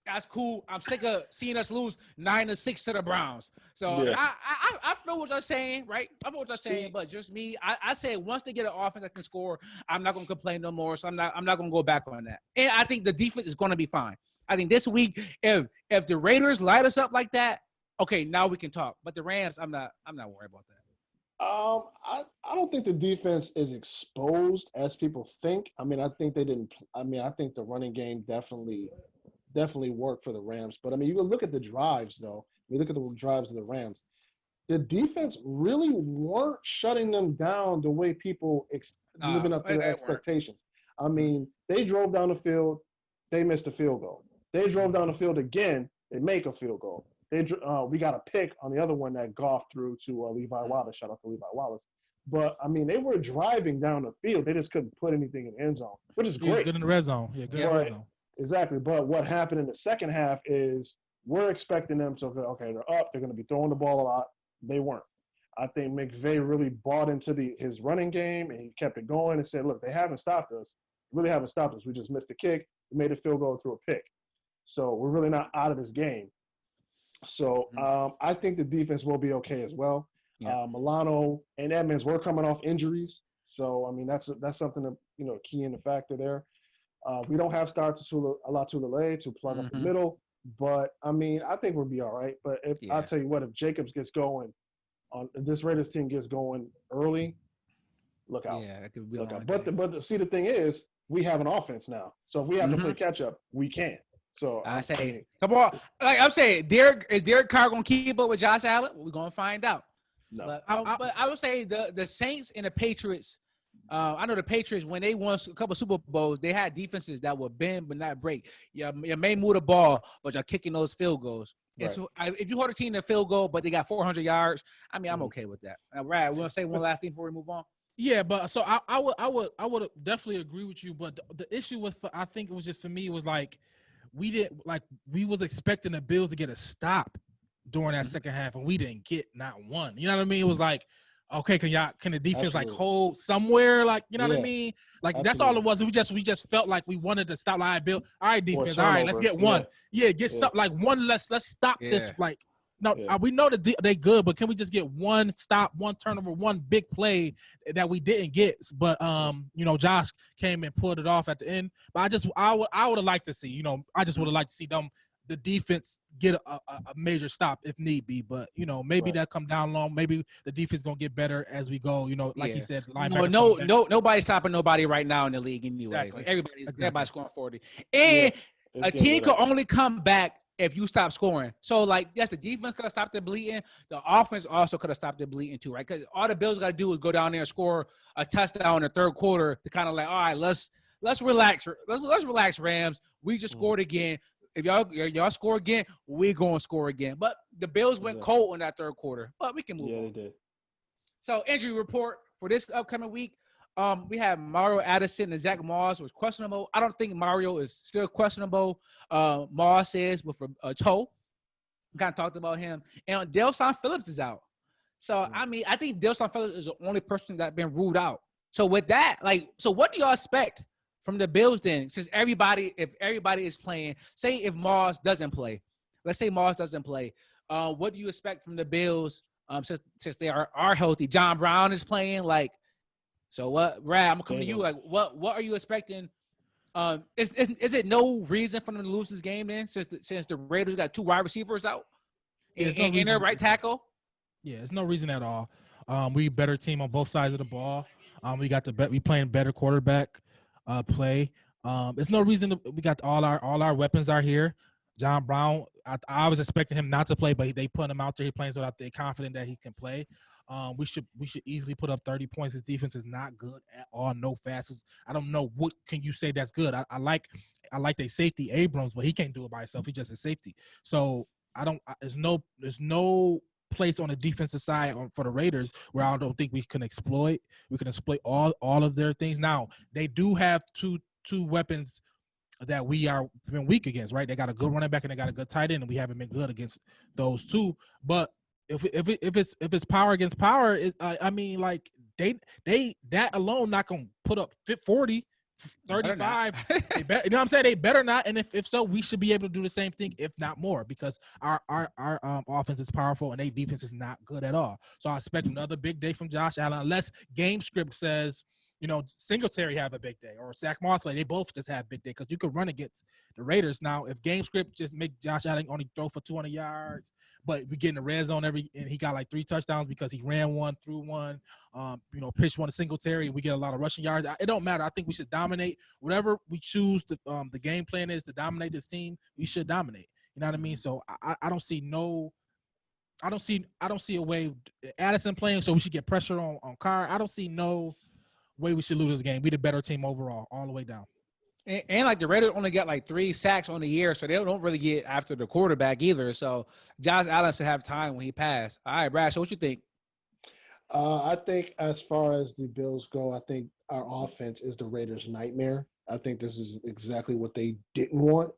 That's cool. I'm sick of seeing us lose 9-6 to the Browns. So I feel what you're saying, right? I feel what you're saying, but just me, I say once they get an offense that can score, I'm not gonna complain no more. So I'm not gonna go back on that. And I think the defense is gonna be fine. I think this week, if the Raiders light us up like that, okay, now we can talk. But the Rams, I'm not worried about that. I don't think the defense is exposed as people think. I mean, I think they didn't. I mean, I think the running game definitely worked for the Rams. But I mean, you can look at the drives though. You look at the drives of the Rams. The defense really weren't shutting them down the way people living up to their expectations. I mean, they drove down the field, they missed a field goal. They drove down the field again, they make a field goal. We got a pick on the other one that Goff threw to Levi Wallace. Shout out to Levi Wallace. But, I mean, they were driving down the field. They just couldn't put anything in the end zone, which is great. Good in the red zone. Yeah, good in the red zone. Exactly. But what happened in the second half is we're expecting them to, okay, they're up. They're going to be throwing the ball a lot. They weren't. I think McVay really bought into his running game, and he kept it going and said, look, they haven't stopped us. They really haven't stopped us. We just missed a kick. We made a field goal through a pick. So we're really not out of this game. So I think the defense will be okay as well. Yeah. Milano and Edmonds were coming off injuries. So, I mean, that's something to, key in the factor there. We don't have starts to Alatulele to plug up the middle. But, I mean, I think we'll be all right. But I'll tell you what, if Jacobs gets going, if this Raiders team gets going early, look out. Yeah, it could be look out. But the thing is, we have an offense now. So if we have to play catch up, we can. So I say, come on. Like I'm saying, is Derek Carr gonna keep up with Josh Allen? We're gonna find out. No. But I would say the Saints and the Patriots. I know the Patriots, when they won a couple Super Bowls, they had defenses that would bend but not break. You may move the ball, but you're kicking those field goals. Right. And so if you hold a team to field goal, but they got 400 yards, I mean, I'm Mhm. okay with that. Rad, we want to say one last thing before we move on. Yeah, but so I would definitely agree with you. But the issue was, I think it was just for me, it was like we was expecting the Bills to get a stop during that second half, and we didn't get not one. You know what I mean? It was like, okay, can the defense like Absolutely. hold somewhere? Like, you know what I Yeah. mean? Like that's all it was. We just felt like we wanted to stop. Like, Bill, all right, defense, all right, let's turnover. get one. Yeah, get Yeah. something like one. Let's stop this. Yeah. Like, no, Yeah. we know that they good, but can we just get one stop, one turnover, one big play that we didn't get? But you know, Josh came and pulled it off at the end. But I would have liked to see, you know, I just would have liked to see the defense get a major stop if need be. But you know, maybe Right. that come down long. Maybe the defense gonna get better as we go. You know, like he Yeah. said, No, nobody's stopping nobody right now in the league anyway. Exactly. Everybody's scoring 40, and It's a getting team rid can of- only come back if you stop scoring. So, like, yes, the defense could have stopped the bleeding. The offense also could have stopped the bleeding too, right? Because all the Bills got to do is go down there and score a touchdown in the third quarter to kind of like, all right, let's relax. Let's relax, Rams. We just scored again. If y'all score again, we're going to score again. But the Bills went Yeah. cold in that third quarter. But we can move Yeah, on. they did. So, injury report for this upcoming week. We have Mario Addison and Zach Moss was questionable. I don't think Mario is still questionable. Moss is with a toe. Kind of talked about him. And Delson Phillips is out. So, I mean, I think Delson Phillips is the only person that's been ruled out. So, with that, so what do y'all expect from the Bills then? Since if everybody is playing, say if Moss doesn't play. Let's say Moss doesn't play. What do you expect from the Bills since they are healthy? John Brown is playing, so what, Rad? I'm gonna come to you. Like, what are you expecting? Is it no reason for them to lose this game then? Since the Raiders got two wide receivers out, There's no and their reason- right tackle. Yeah, there's no reason at all. We better team on both sides of the ball. We playing better quarterback play. There's no reason we got all our weapons are here. John Brown, I was expecting him not to play, but they put him out there. He playing so that they're confident that he can play. We should easily put up 30 points. His defense is not good at all. No fastest. I don't know what can you say that's good. I like their safety Abrams, but he can't do it by himself. He's just a safety. So there's no place on the defensive side for the Raiders where I don't think we can exploit. We can exploit all of their things. Now they do have two weapons that we are been weak against, right? They got a good running back and they got a good tight end, and we haven't been good against those two. But if it's power against power, I mean, like they that alone not gonna put up 40, 35. You know what I'm saying? They better not. And if so, we should be able to do the same thing, if not more, because our offense is powerful and their defense is not good at all. So I expect another big day from Josh Allen, unless game script says, you know, Singletary have a big day, or Zach Moss, they both just have big day, because you could run against the Raiders. Now, if game script just make Josh Allen only throw for 200 yards, but we get in the red zone and he got like 3 touchdowns because he ran one, threw one, pitched one to Singletary, and we get a lot of rushing yards. It don't matter. I think we should dominate. Whatever we choose the game plan is to dominate this team, we should dominate. You know what I mean? So I don't see a way. Addison playing, so we should get pressure on Carr. I don't see no way we should lose this game. We the better team overall, all the way down. And like the Raiders only got like 3 sacks on the year, so they don't really get after the quarterback either. So Josh Allen should have time when he passed. All right, Brad, so what you think? I think as far as the Bills go, I think our offense is the Raiders' nightmare. I think this is exactly what they didn't want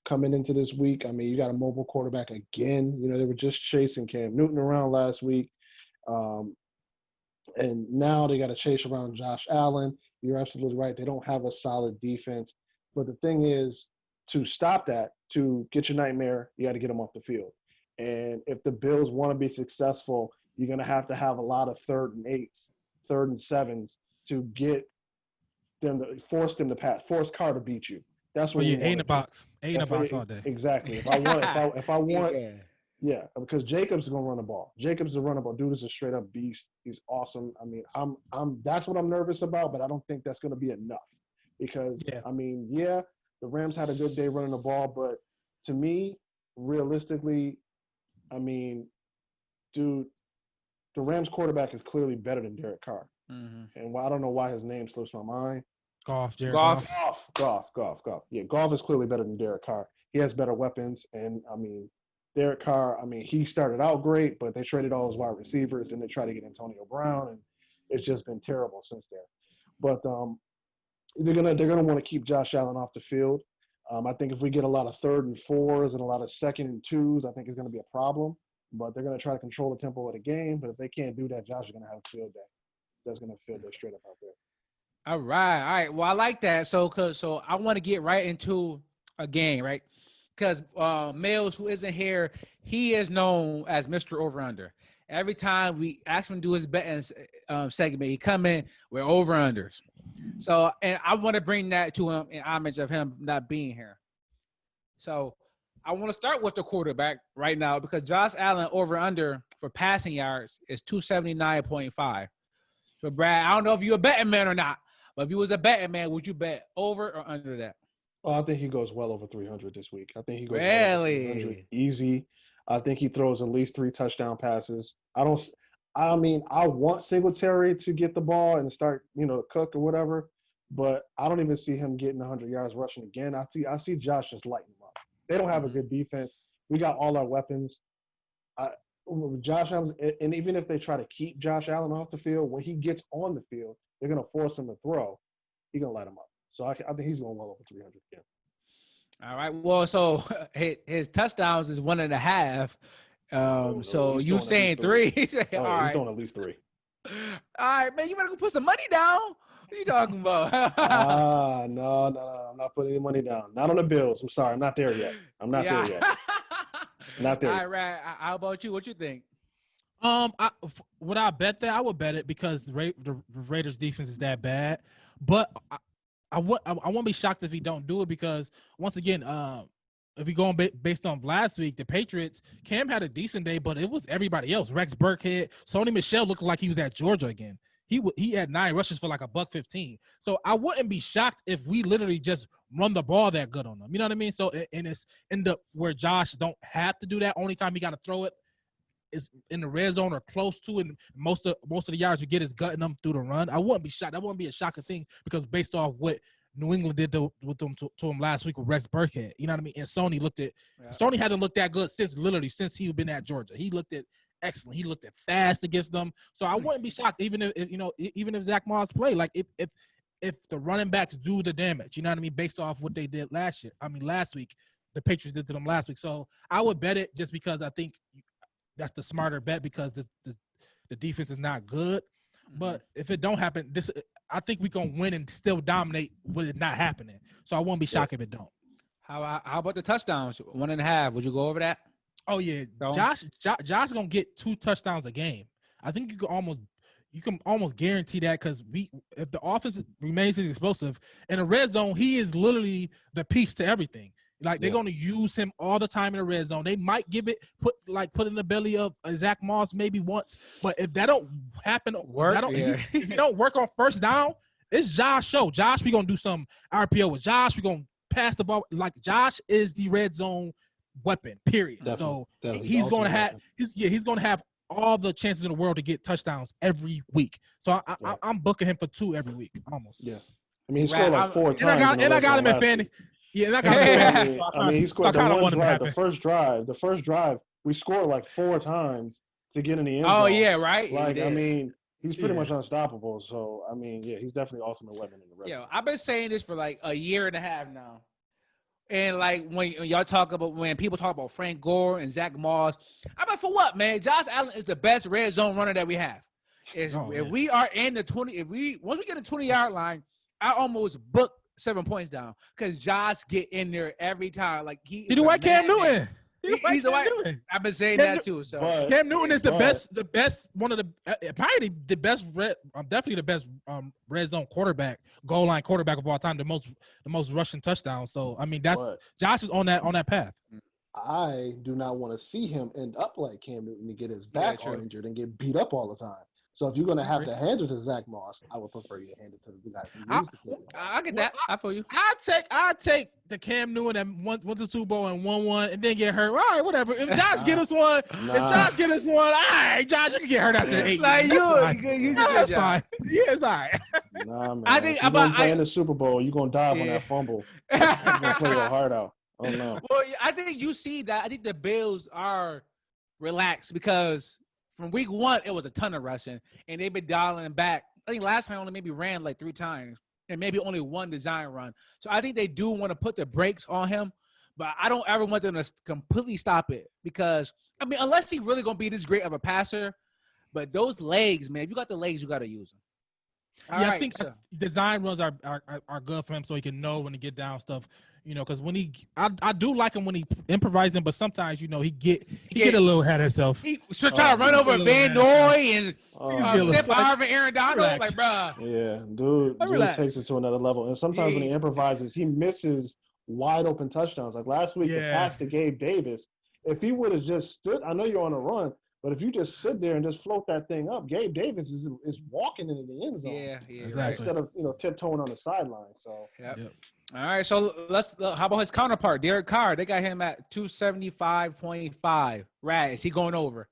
coming into this week. I mean, you got a mobile quarterback again. You know, they were just chasing Cam Newton around last week. And now they got to chase around Josh Allen. You're absolutely right. They don't have a solid defense. But the thing is, to stop that, to get your nightmare, you got to get them off the field. And if the Bills want to be successful, you're going to have a lot of 3rd and 8s, 3rd and 7s to get them to force them to pass, force Carr to beat you. That's what you want. 8 in the box. 8 in the box all day. Exactly. If I want, yeah, because Jacobs is gonna run the ball. Jacobs is a running ball. Dude is a straight up beast. He's awesome. I mean, I'm that's what I'm nervous about, but I don't think that's gonna be enough. Because I mean, the Rams had a good day running the ball, but to me, realistically, I mean, dude, the Rams quarterback is clearly better than Derek Carr. Mm-hmm. And I don't know why his name slips my mind. Jared Goff. Goff. Yeah, Goff is clearly better than Derek Carr. He has better weapons. And, I mean, Derek Carr, I mean, he started out great, but they traded all his wide receivers and they tried to get Antonio Brown, and it's just been terrible since then. But they're gonna want to keep Josh Allen off the field. I think if we get a lot of 3rd and 4s and a lot of 2nd and 2s, I think it's going to be a problem. But they're going to try to control the tempo of the game. But if they can't do that, Josh is going to have a field day. That's going to field day straight up out there. All right. Well, I like that. So I want to get right into a game, right? Because Mills, who isn't here, he is known as Mr. Over Under. Every time we ask him to do his betting segment, he come in with over unders. So, and I want to bring that to him in homage of him not being here. So, I want to start with the quarterback right now because Josh Allen over under for passing yards is 279.5. So, Brad, I don't know if you're a betting man or not, but if you was a betting man, would you bet over or under that? Oh, I think he goes well over 300 this week. I think he goes Really? well over 300 easy. I think he throws at least 3 touchdown passes. I want Singletary to get the ball and start, cook or whatever, but I don't even see him getting 100 yards rushing again. I see Josh just lighting him up. They don't have a good defense. We got all our weapons. Josh Allen, and even if they try to keep Josh Allen off the field, when he gets on the field, they're going to force him to throw. He's going to light him up. So I think he's going well over 300 again. All right. Well, so his touchdowns is 1.5. So you saying 3? He's All right. He's doing at least 3. All right, man. You better go put some money down. What are you talking about? No. I'm not putting any money down. Not on the Bills. I'm sorry. I'm not there yet. Not there yet. Not there. All right. How about you? What you think? Would I bet that? I would bet it because the Raiders defense is that bad. But I won't be shocked if he don't do it because once again, if we going based on last week, the Patriots, Cam had a decent day, but it was everybody else. Rex Burkhead, Sony Michel looked like he was at Georgia again. He had 9 rushes for like $115. So I wouldn't be shocked if we literally just run the ball that good on them. You know what I mean? So and it's in the where Josh don't have to do that. Only time he got to throw it is in the red zone or close to, and most of the yards we get is gutting them through the run. I wouldn't be shocked. That wouldn't be a shocking thing because based off what New England did to him last week with Rex Burkhead, you know what I mean? And Sony hadn't looked that good since he's been at Georgia. He looked at excellent. He looked at fast against them. So I wouldn't be shocked even if Zach Moss played. Like if the running backs do the damage, you know what I mean, based off what they did last week, the Patriots did to them last week. So I would bet it just because I think that's the smarter bet because the defense is not good. But if it don't happen, I think we're gonna win and still dominate with it not happening. So I won't be shocked if it don't. How about the touchdowns? 1.5. Would you go over that? Oh yeah, Josh gonna get 2 touchdowns a game. I think you can almost guarantee that because if the offense remains as explosive in the red zone, he is literally the piece to everything. Like they're gonna use him all the time in the red zone. They might put in the belly of Zach Moss maybe once, but if that don't happen, if you don't work on first down, it's Josh show. Josh, we gonna do some RPO with Josh. We gonna pass the ball. Like Josh is the red zone weapon. Period. Definitely. He's gonna have all the chances in the world to get touchdowns every week. So I'm booking him for 2 every week, almost. Yeah, I mean he scored like 4 times. And I got him in fantasy. Yeah, and I got him. I mean, he scored the first drive, we scored like 4 times to get in the end zone. Oh yeah, right. Like I mean, he's pretty much unstoppable. So I mean, yeah, he's definitely ultimate weapon in the red zone. Yeah, I've been saying this for like a year and a half now. And like when y'all talk about when people talk about Frank Gore and Zach Moss, I'm like, for what, man? Josh Allen is the best red zone runner that we have. If we are in the 20, once we get the 20-yard line, I almost book 7 points down because Josh get in there every time. Like he's the white Cam Newton. He's the white. I've been saying that too. So Cam Newton is the best, one of the probably the best definitely the best red zone quarterback, goal line quarterback of all time, the most rushing touchdowns. So I mean Josh is on that path. I do not want to see him end up like Cam Newton to get his back all injured and get beat up all the time. So if you're going to have to hand it to Zach Moss, I would prefer you to hand it to the guys who needs to play. I get that. I feel you. I take the Cam Newton that went to the Super Bowl and won one and then get hurt. All right, whatever. If Josh get us one, all right, Josh, you can get hurt after 8 Like years. you That's fine. Yeah, it's all right. Nah, man. I think if you're going to play in the Super Bowl, you're going to dive on that fumble. You're going to play your heart out. Oh, no. Well, I think you see that. I think the Bills are relaxed because from week 1, it was a ton of rushing, and they've been dialing back. I think last time only maybe ran like 3 times, and maybe only 1 design run. So I think they do want to put the brakes on him, but I don't ever want them to completely stop it because, I mean, unless he really going to be this great of a passer, but those legs, man, if you got the legs, you got to use them. I think design runs are good for him so he can know when to get down stuff, because when I do like him when he improvising, but sometimes, he get a little ahead of himself. He should try to run over Van Noy and Steph Harvey, Aaron Donald. Like, bruh. Yeah, dude takes it to another level. And sometimes when he improvises, he misses wide open touchdowns. Like last week, the pass to Gabe Davis, if he would have just stood, I know you're on a run, but if you just sit there and just float that thing up, Gabe Davis is walking into the end zone. Yeah, exactly. Instead of tiptoeing on the sideline. So yep. All right, so how about his counterpart, Derek Carr? They got him at 275.5. Right? Is he going over?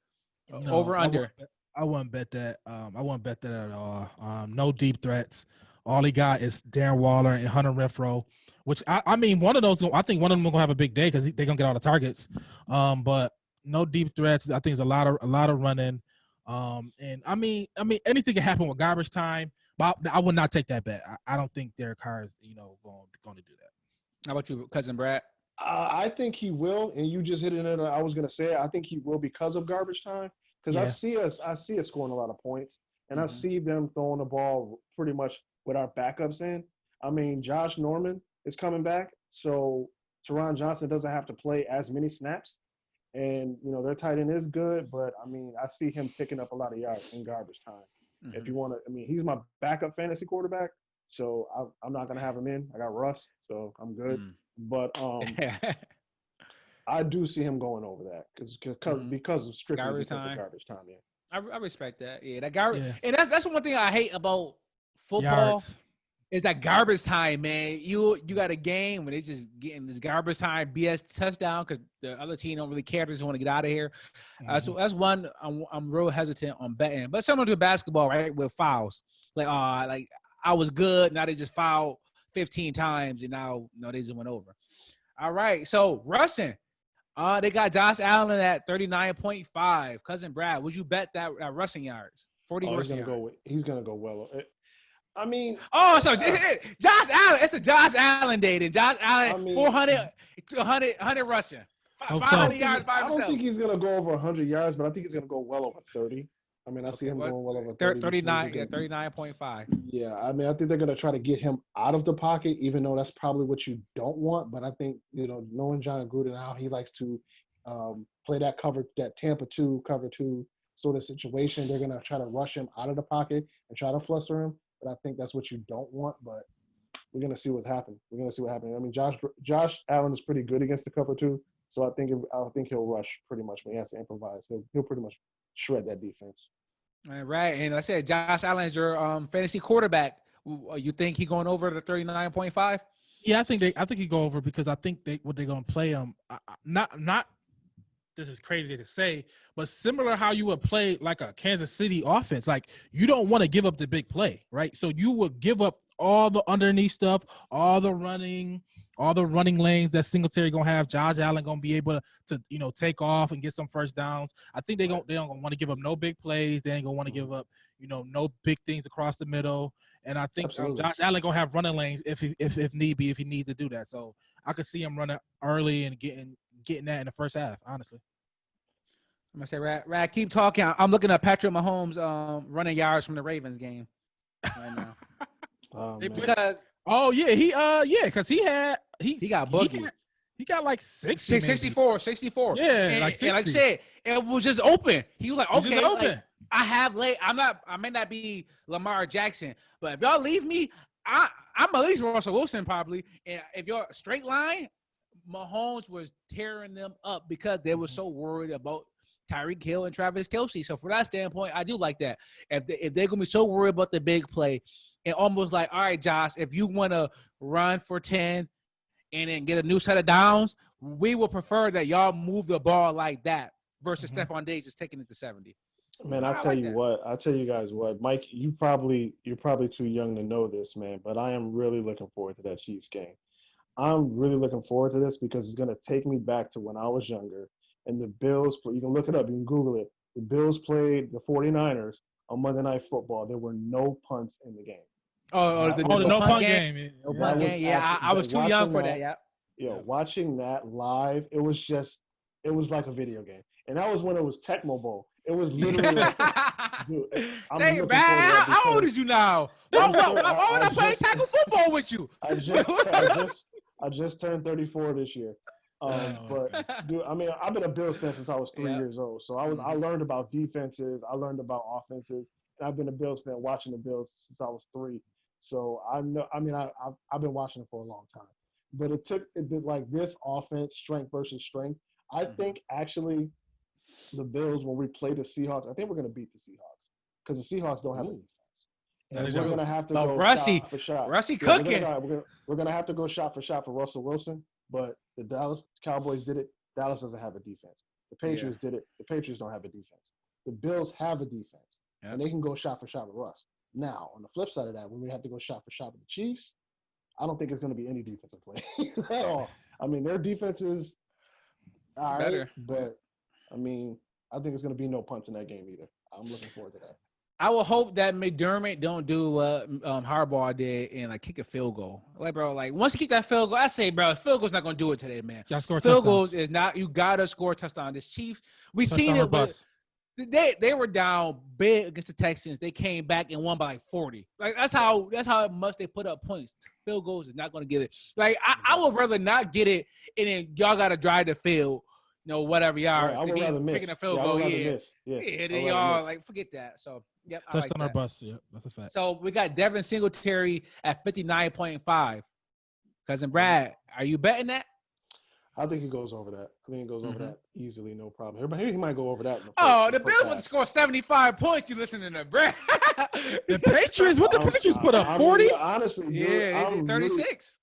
No, over under? I wouldn't bet that. I wouldn't bet that at all. No deep threats. All he got is Darren Waller and Hunter Renfrow, which I mean, one of those. I think one of them gonna have a big day because they're gonna get all the targets. But no deep threats. I think it's a lot of running. And I mean, anything can happen with garbage time. But I would not take that bet. I don't think Derek Carr is, going to do that. How about you, cousin Brad? I think he will, and you just hit it. I was going to say I think he will because of garbage time. Because I see us scoring a lot of points, and I see them throwing the ball pretty much with our backups in. I mean, Josh Norman is coming back, so Teron Johnson doesn't have to play as many snaps, and their tight end is good, but I mean, I see him picking up a lot of yards in garbage time. Mm-hmm. If you want to, I mean, he's my backup fantasy quarterback, so I'm not going to have him in. I got Russ, so I'm good. But I do see him going over that because of strictly garbage time. Yeah, I respect that. Yeah, that garbage, and that's one thing I hate about football is that garbage time, man. You got a game when they just getting this garbage time BS touchdown because the other team don't really care. They just want to get out of here. So that's one I'm real hesitant on betting. But similar to basketball, right, with fouls, like I was good, now they just fouled 15 times, and now they just went over. All right, so rushing, they got Josh Allen at 39.5. Cousin Brad, would you bet that rushing yards? 40 rushing yards. He's gonna go well. I mean, so Josh Allen, it's a Josh Allen day. Then Josh Allen, 400 rushing, 500 yards by himself. I don't think he's gonna go over 100 yards, but I think he's gonna go well over 30. I mean, I see him going well over 30. 39.5. Yeah, I mean, I think they're gonna try to get him out of the pocket, even though that's probably what you don't want. But I think knowing John Gruden, how he likes to play that Tampa 2 cover 2 sort of situation, they're gonna try to rush him out of the pocket and try to fluster him. But I think that's what you don't want. But we're gonna see what happens. I mean, Josh Allen is pretty good against the cover 2, so I think he'll rush pretty much when he has to improvise. He'll pretty much shred that defense. All right, and I said Josh Allen is your fantasy quarterback. You think he going over the 39.5? Yeah, I think he go over because I think what they're gonna play him. Not. This is crazy to say, but similar how you would play like a Kansas City offense. Like you don't want to give up the big play, right? So you would give up all the underneath stuff, all the running lanes that Singletary gonna have. Josh Allen gonna be able to take off and get some first downs. I think they don't want to give up no big plays. They ain't gonna want to give up no big things across the middle. And I think Josh Allen gonna have running lanes if need be, if he needs to do that. So I could see him running early and getting that in the first half, honestly. I'm gonna say, Rad, keep talking. I'm looking at Patrick Mahomes running yards from the Ravens game right now. Because he got boogie. He got like 64. Yeah, and, like 60. And like I said, it was just open. He was like, okay, open. I may not be Lamar Jackson, but if y'all leave me, I'm at least Russell Wilson probably. And if you're straight line, Mahomes was tearing them up because they were so worried about Tyreek Hill and Travis Kelce. So for that standpoint, I do like that. If they're gonna be so worried about the big play, and almost like, all right, Josh, if you want to run for 10 and then get a new set of downs, we will prefer that y'all move the ball like that versus Stephon Diggs just taking it to 70. Man, I tell you guys what, Mike, you're probably too young to know this, man, but I am really looking forward to that Chiefs game. I'm really looking forward to this because it's going to take me back to when I was younger and the Bills, you can look it up, you can Google it. The Bills played the 49ers on Monday Night Football. There were no punts in the game. The no punt game. No punt game. Yeah, I was too young for that. Yeah. Watching that live, it was like a video game. And that was when it was Tecmo Bowl. It was literally like, dude, hey, man, how old is you now? Why would I play tackle football with you? I just turned 34 this year. But dude, I mean, I've been a Bills fan since I was 3 years old. So I learned about defenses, I learned about offenses, and I've been a Bills fan watching the Bills since I was 3. So I've been watching it for a long time. But it did like this offense, strength versus strength. I think actually the Bills, when we play the Seahawks, I think we're going to beat the Seahawks because the Seahawks don't have a defense. And we're going to have to go shot for shot. Rusty cooking. We're going to have to go shot for shot for Russell Wilson, but the Dallas Cowboys did it. Dallas doesn't have a defense. The Patriots did it. The Patriots don't have a defense. The Bills have a defense, and they can go shot for shot with Russ. Now, on the flip side of that, when we have to go shot for shot with the Chiefs, I don't think it's going to be any defensive play at all. I mean, their defense is all right, but I mean, I think it's going to be no punts in that game either. I'm looking forward to that. I will hope that McDermott don't do what Harbaugh did and like kick a field goal. Like, bro, like once you kick that field goal, I say, bro, field goal's not going to do it today, man. Field goals is not. You got to score a touchdown. This Chiefs, we've seen it. But they were down big against the Texans. They came back and won by like 40. Like that's how much they put up points. Field goals is not going to get it. Like I would rather not get it, and then y'all got to drive the field. Whatever y'all are. I would rather miss. Picking a field goal, then y'all like forget that. So yep, touchdown or bust. Yeah, that's a fact. So we got Devin Singletary at 59.5. Cousin Brad, are you betting that? I think he goes over that. I think he goes over that easily, no problem. He might go over that. The Bills want to score 75 points. You listening to Brad? The Patriots? What the Patriots put up 40? I mean, honestly, dude, yeah, 36.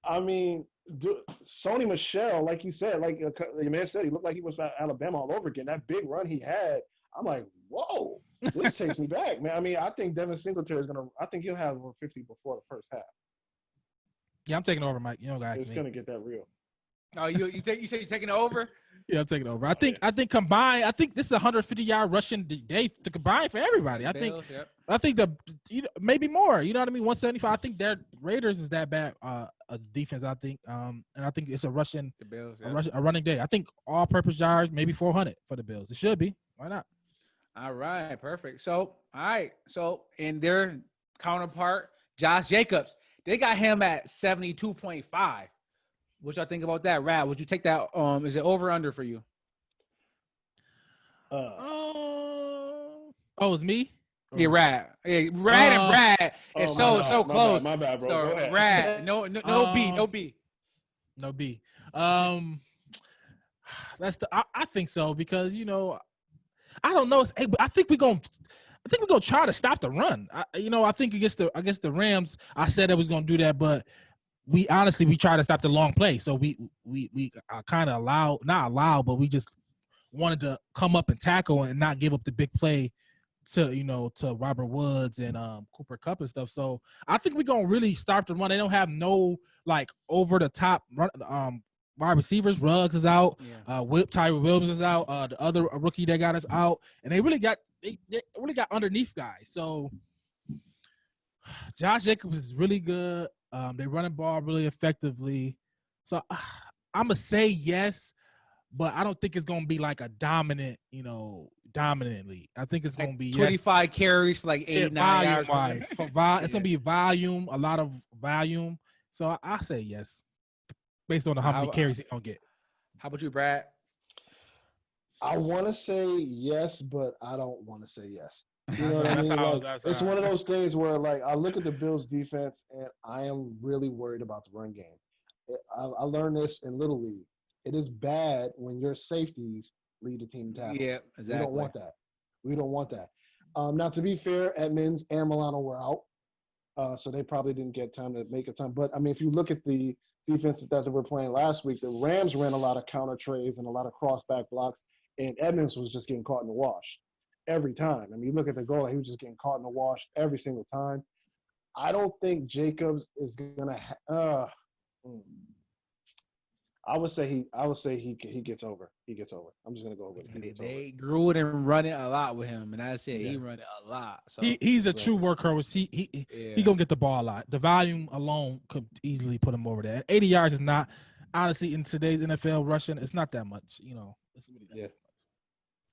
Really, I mean. Dude, Sony Michel, like you said, like the man said, he looked like he was at Alabama all over again. That big run he had, I'm like, whoa, this takes me back, man. I mean, I think Devin Singletary I think he'll have over 50 before the first half. Yeah, I'm taking over, Mike. You don't got It's going to get that real. Oh, you said you're taking it over? Yeah, I'm taking it over. I think combined. I think this is a 150-yard rushing day to combine for everybody. I think maybe more. You know what I mean? 175. I think their Raiders is that bad a defense. I think, and I think it's a rushing, the Bills, a running day. I think all-purpose yards maybe 400 for the Bills. It should be. Why not? All right, perfect. So all right, so in their counterpart, Josh Jacobs, they got him at 72.5. What y'all think about that, Rad? Would you take that? Is it over or under for you? It's me. Yeah, Rad. Yeah, Rad and Brad. It's so close. My bad, bro. So Go ahead. Rad, no B. I think so because I don't know. I think we're gonna try to stop the run. I think against the Rams, I said I was gonna do that, but we try to stop the long play. So we kind of but we just wanted to come up and tackle and not give up the big play to Robert Woods and Cooper Kupp and stuff. So I think we're gonna really start the run. They don't have no like over the top run. Wide receivers, Ruggs is out. Tyree Williams is out. The other rookie that got us out, and they really got underneath guys. So Josh Jacobs is really good. They run the ball really effectively. So I'm gonna say yes, but I don't think it's gonna be like a dominantly. I think it's gonna be 25 carries for like 8-9 yards. It's gonna be volume, a lot of volume. So I say yes, based on how many carries he's gonna get. How about you, Brad? I want to say yes, but I don't want to say yes. You know what I mean? It's one of those things where, like, I look at the Bills' defense, and I am really worried about the run game. I learned this in Little League. It is bad when your safeties lead the team in tackles. Yeah, exactly. We don't want that. We don't want that. Now, to be fair, Edmonds and Milano were out, so they probably didn't get time to make a time. But, I mean, if you look at the defense that they were playing last week, the Rams ran a lot of counter trays and a lot of cross-back blocks, and Edmonds was just getting caught in the wash every time. I mean, you look at the goal, he was just getting caught in the wash every single time. I don't think Jacobs is going to I would say he gets over. He gets over. I'm just gonna go with it. They grew it and run it a lot with him, and I said he run it a lot. So he's a true workhorse. He gonna get the ball a lot. The volume alone could easily put him over there. 80 yards is not, honestly, in today's NFL rushing, it's not that much. You know. It's really that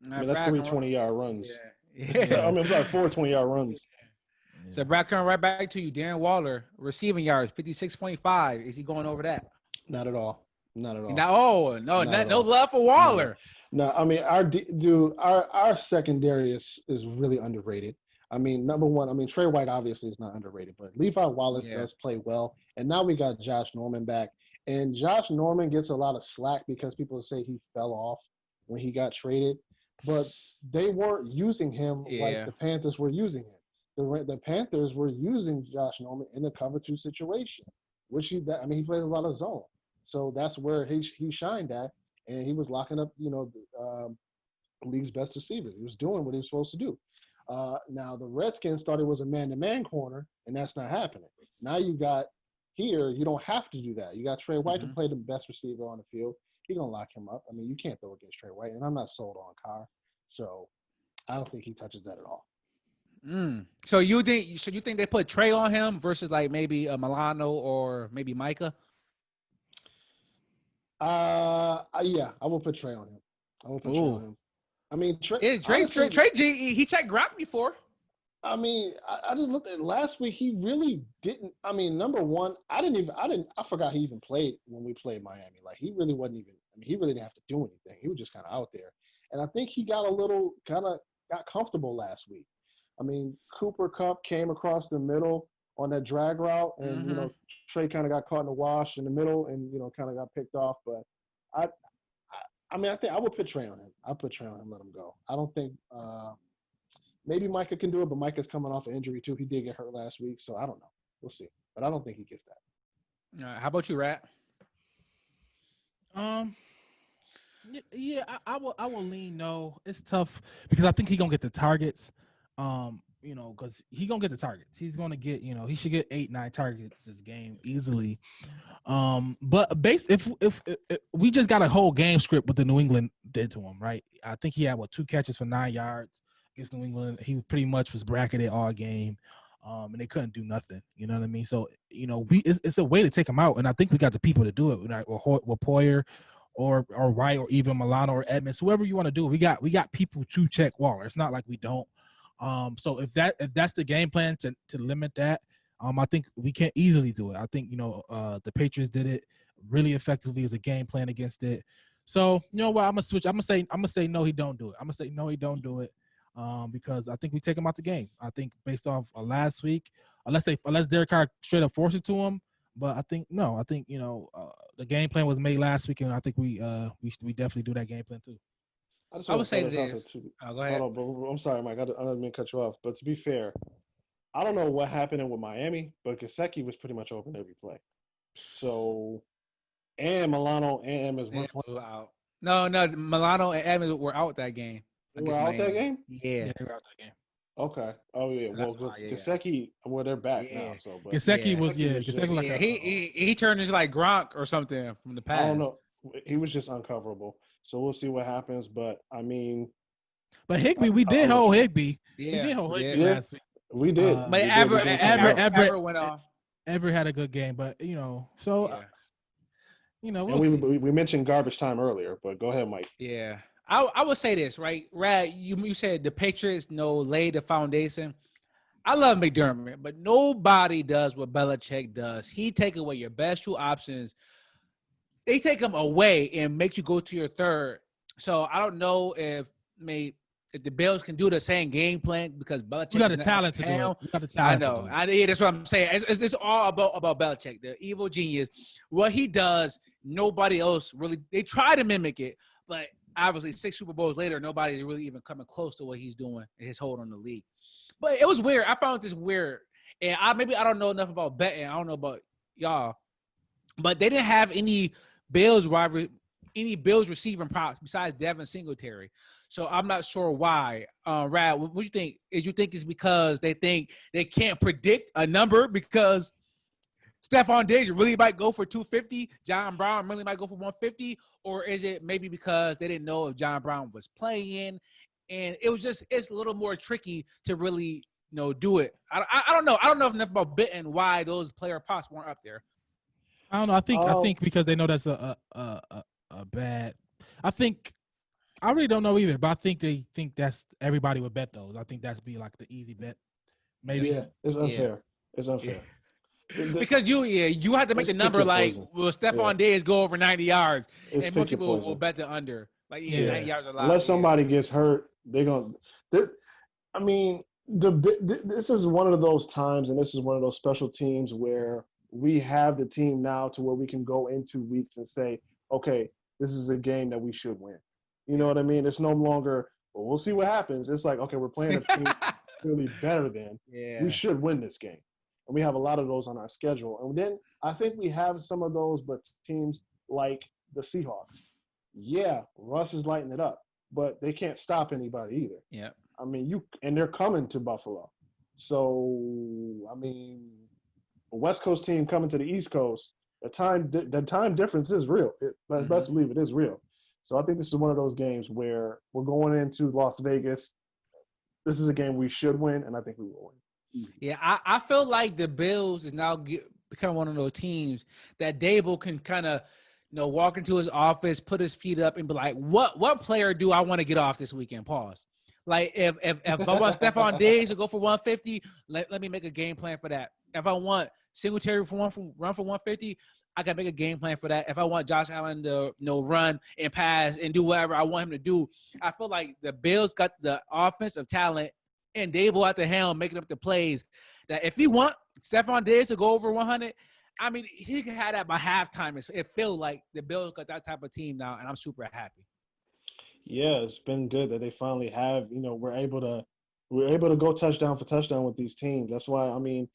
much. I mean, that's 3 20-yard runs. Yeah. I mean, it's like 4 20-yard runs. Yeah. So, Brad, coming right back to you, Darren Waller, receiving yards, 56.5. Is he going over that? Not at all. Not at all. No love for Waller. No, I mean our secondary is really underrated. I mean, number one, I mean Trey White obviously is not underrated, but Levi Wallace does play well, and now we got Josh Norman back, and Josh Norman gets a lot of slack because people say he fell off when he got traded, but they weren't using him like the Panthers were using him. The Panthers were using Josh Norman in the cover 2 situation, which he plays a lot of zone. So that's where he shined at, and he was locking up, league's best receivers. He was doing what he was supposed to do. Now the Redskins thought it was a man-to-man corner, and that's not happening. Now you got here, you don't have to do that. You got Trey White to play the best receiver on the field. He's gonna lock him up. I mean, you can't throw against Trey White, and I'm not sold on Carr, so I don't think he touches that at all. So you think they put Trey on him versus like maybe Milano or maybe Micah? Yeah, I will put Trey on him. I mean, Trey G, he checked Gronk before. I mean, I just looked at last week. He really didn't. I mean, number one, I forgot he even played when we played Miami. Like, he really wasn't even. I mean, he really didn't have to do anything. He was just kind of out there, and I think he got got comfortable last week. I mean, Cooper Kupp came across the middle on that drag route, and Trey kind of got caught in the wash in the middle, and kind of got picked off. But I think I would put Trey on him. I'll put Trey on him, let him go. I don't think maybe Micah can do it, but Micah's coming off an injury too. He did get hurt last week, so I don't know. We'll see, but I don't think he gets that. How about you, Rat? Yeah, I will lean no. It's tough because I think he's gonna get the targets. Because he's gonna get the targets. He's gonna get, he should get 8-9 targets this game easily. But if we just got a whole game script what the New England did to him, right? I think he had 2 catches for 9 yards against New England. He pretty much was bracketed all game, and they couldn't do nothing. You know what I mean? So it's a way to take him out, and I think we got the people to do it. Right? With Poyer, or White, or even Milano or Edmonds, whoever you want to do. We got people to check Waller. It's not like we don't. So if that's the game plan to limit that, I think we can easily do it. I think the Patriots did it really effectively as a game plan against it. So you know what? I'm gonna switch. I'm gonna say no, he don't do it. I'm gonna say no, he don't do it. Because I think we take him out the game. I think based off last week, unless Derek Carr straight up forced it to him. But I think no. I think the game plan was made last week, and I think we definitely do that game plan too. I would say this. Go ahead. Hold on, I'm sorry, Mike. I didn't mean to cut you off. But to be fair, I don't know what happened with Miami, but Gesicki was pretty much open every play. So, and Milano and Edmonds were out. No, Milano and Edmonds were out that game. They were out that game? Yeah, they were out that game. Okay. Oh yeah. Well, Gesicki, they're back now. So, but Gesicki was he turned into like Gronk or something from the past. I don't know. He was just uncoverable. So we'll see what happens. But I mean, Higbee, we did hold Higbee. We did hold Higbee last week. We did. But Everett went off. Everett had a good game, but we'll we mentioned garbage time earlier, but go ahead, Mike. Yeah, I would say this, right? Rad, you said the Patriots laid the foundation. I love McDermott, but nobody does what Belichick does. He take away your best 2 options. They take them away and make you go to your third. So I don't know if the Bills can do the same game plan because Belichick. You got the talent to do it. You got the talent. I know. That's what I'm saying. It's all about Belichick, the evil genius. What he does, nobody else really. They try to mimic it, but obviously 6 Super Bowls later, nobody's really even coming close to what he's doing and his hold on the league. But it was weird. I found this weird. And I don't know enough about betting. I don't know about y'all. But they didn't have any Bills receiving props besides Devin Singletary. So I'm not sure why. Rad, what do you think? Is you think it's because they think they can't predict a number because Stephon Diggs really might go for 250, John Brown really might go for 150, or is it maybe because they didn't know if John Brown was playing, and it's a little more tricky to really do it. I don't know. I don't know enough about betting why those player props weren't up there. I don't know. I think because they know that's a bad. I really don't know either, but I think they think that's everybody would bet those. I think that's be like the easy bet. Maybe. Yeah, it's unfair. Yeah. It's unfair. Because you have to make the number like, will Stephon Diggs go over 90 yards? And most people will bet the under. Like, 90 yards a lot. Unless somebody gets hurt, they're going to – I mean, this is one of those times, and this is one of those special teams where we have the team now to where we can go into weeks and say, okay, this is a game that we should win. You know what I mean? It's no longer, well, we'll see what happens. It's like, okay, we're playing a team really better than. Yeah. We should win this game. And we have a lot of those on our schedule. And then I think we have some of those, but teams like the Seahawks. Yeah, Russ is lighting it up, but they can't stop anybody either. Yeah. I mean, and they're coming to Buffalo. So, I mean, a West Coast team coming to the East Coast, the time difference is real. Best believe it is real. So I think this is one of those games where we're going into Las Vegas. This is a game we should win, and I think we will win. Yeah, I feel like the Bills is now becoming one of those teams that Dable can kind of, walk into his office, put his feet up, and be like, "What player do I want to get off this weekend?" Pause. Like if I want Stephon Diggs to go for 150, let me make a game plan for that. If I want Singletary run for 150, I can make a game plan for that. If I want Josh Allen to run and pass and do whatever I want him to do, I feel like the Bills got the offensive talent and Dable at the helm making up the plays that if he want Stephon Diggs to go over 100, I mean, he can have that by halftime. It feels like the Bills got that type of team now, and I'm super happy. Yeah, it's been good that they finally have, we're able to go touchdown for touchdown with these teams. That's why, I mean,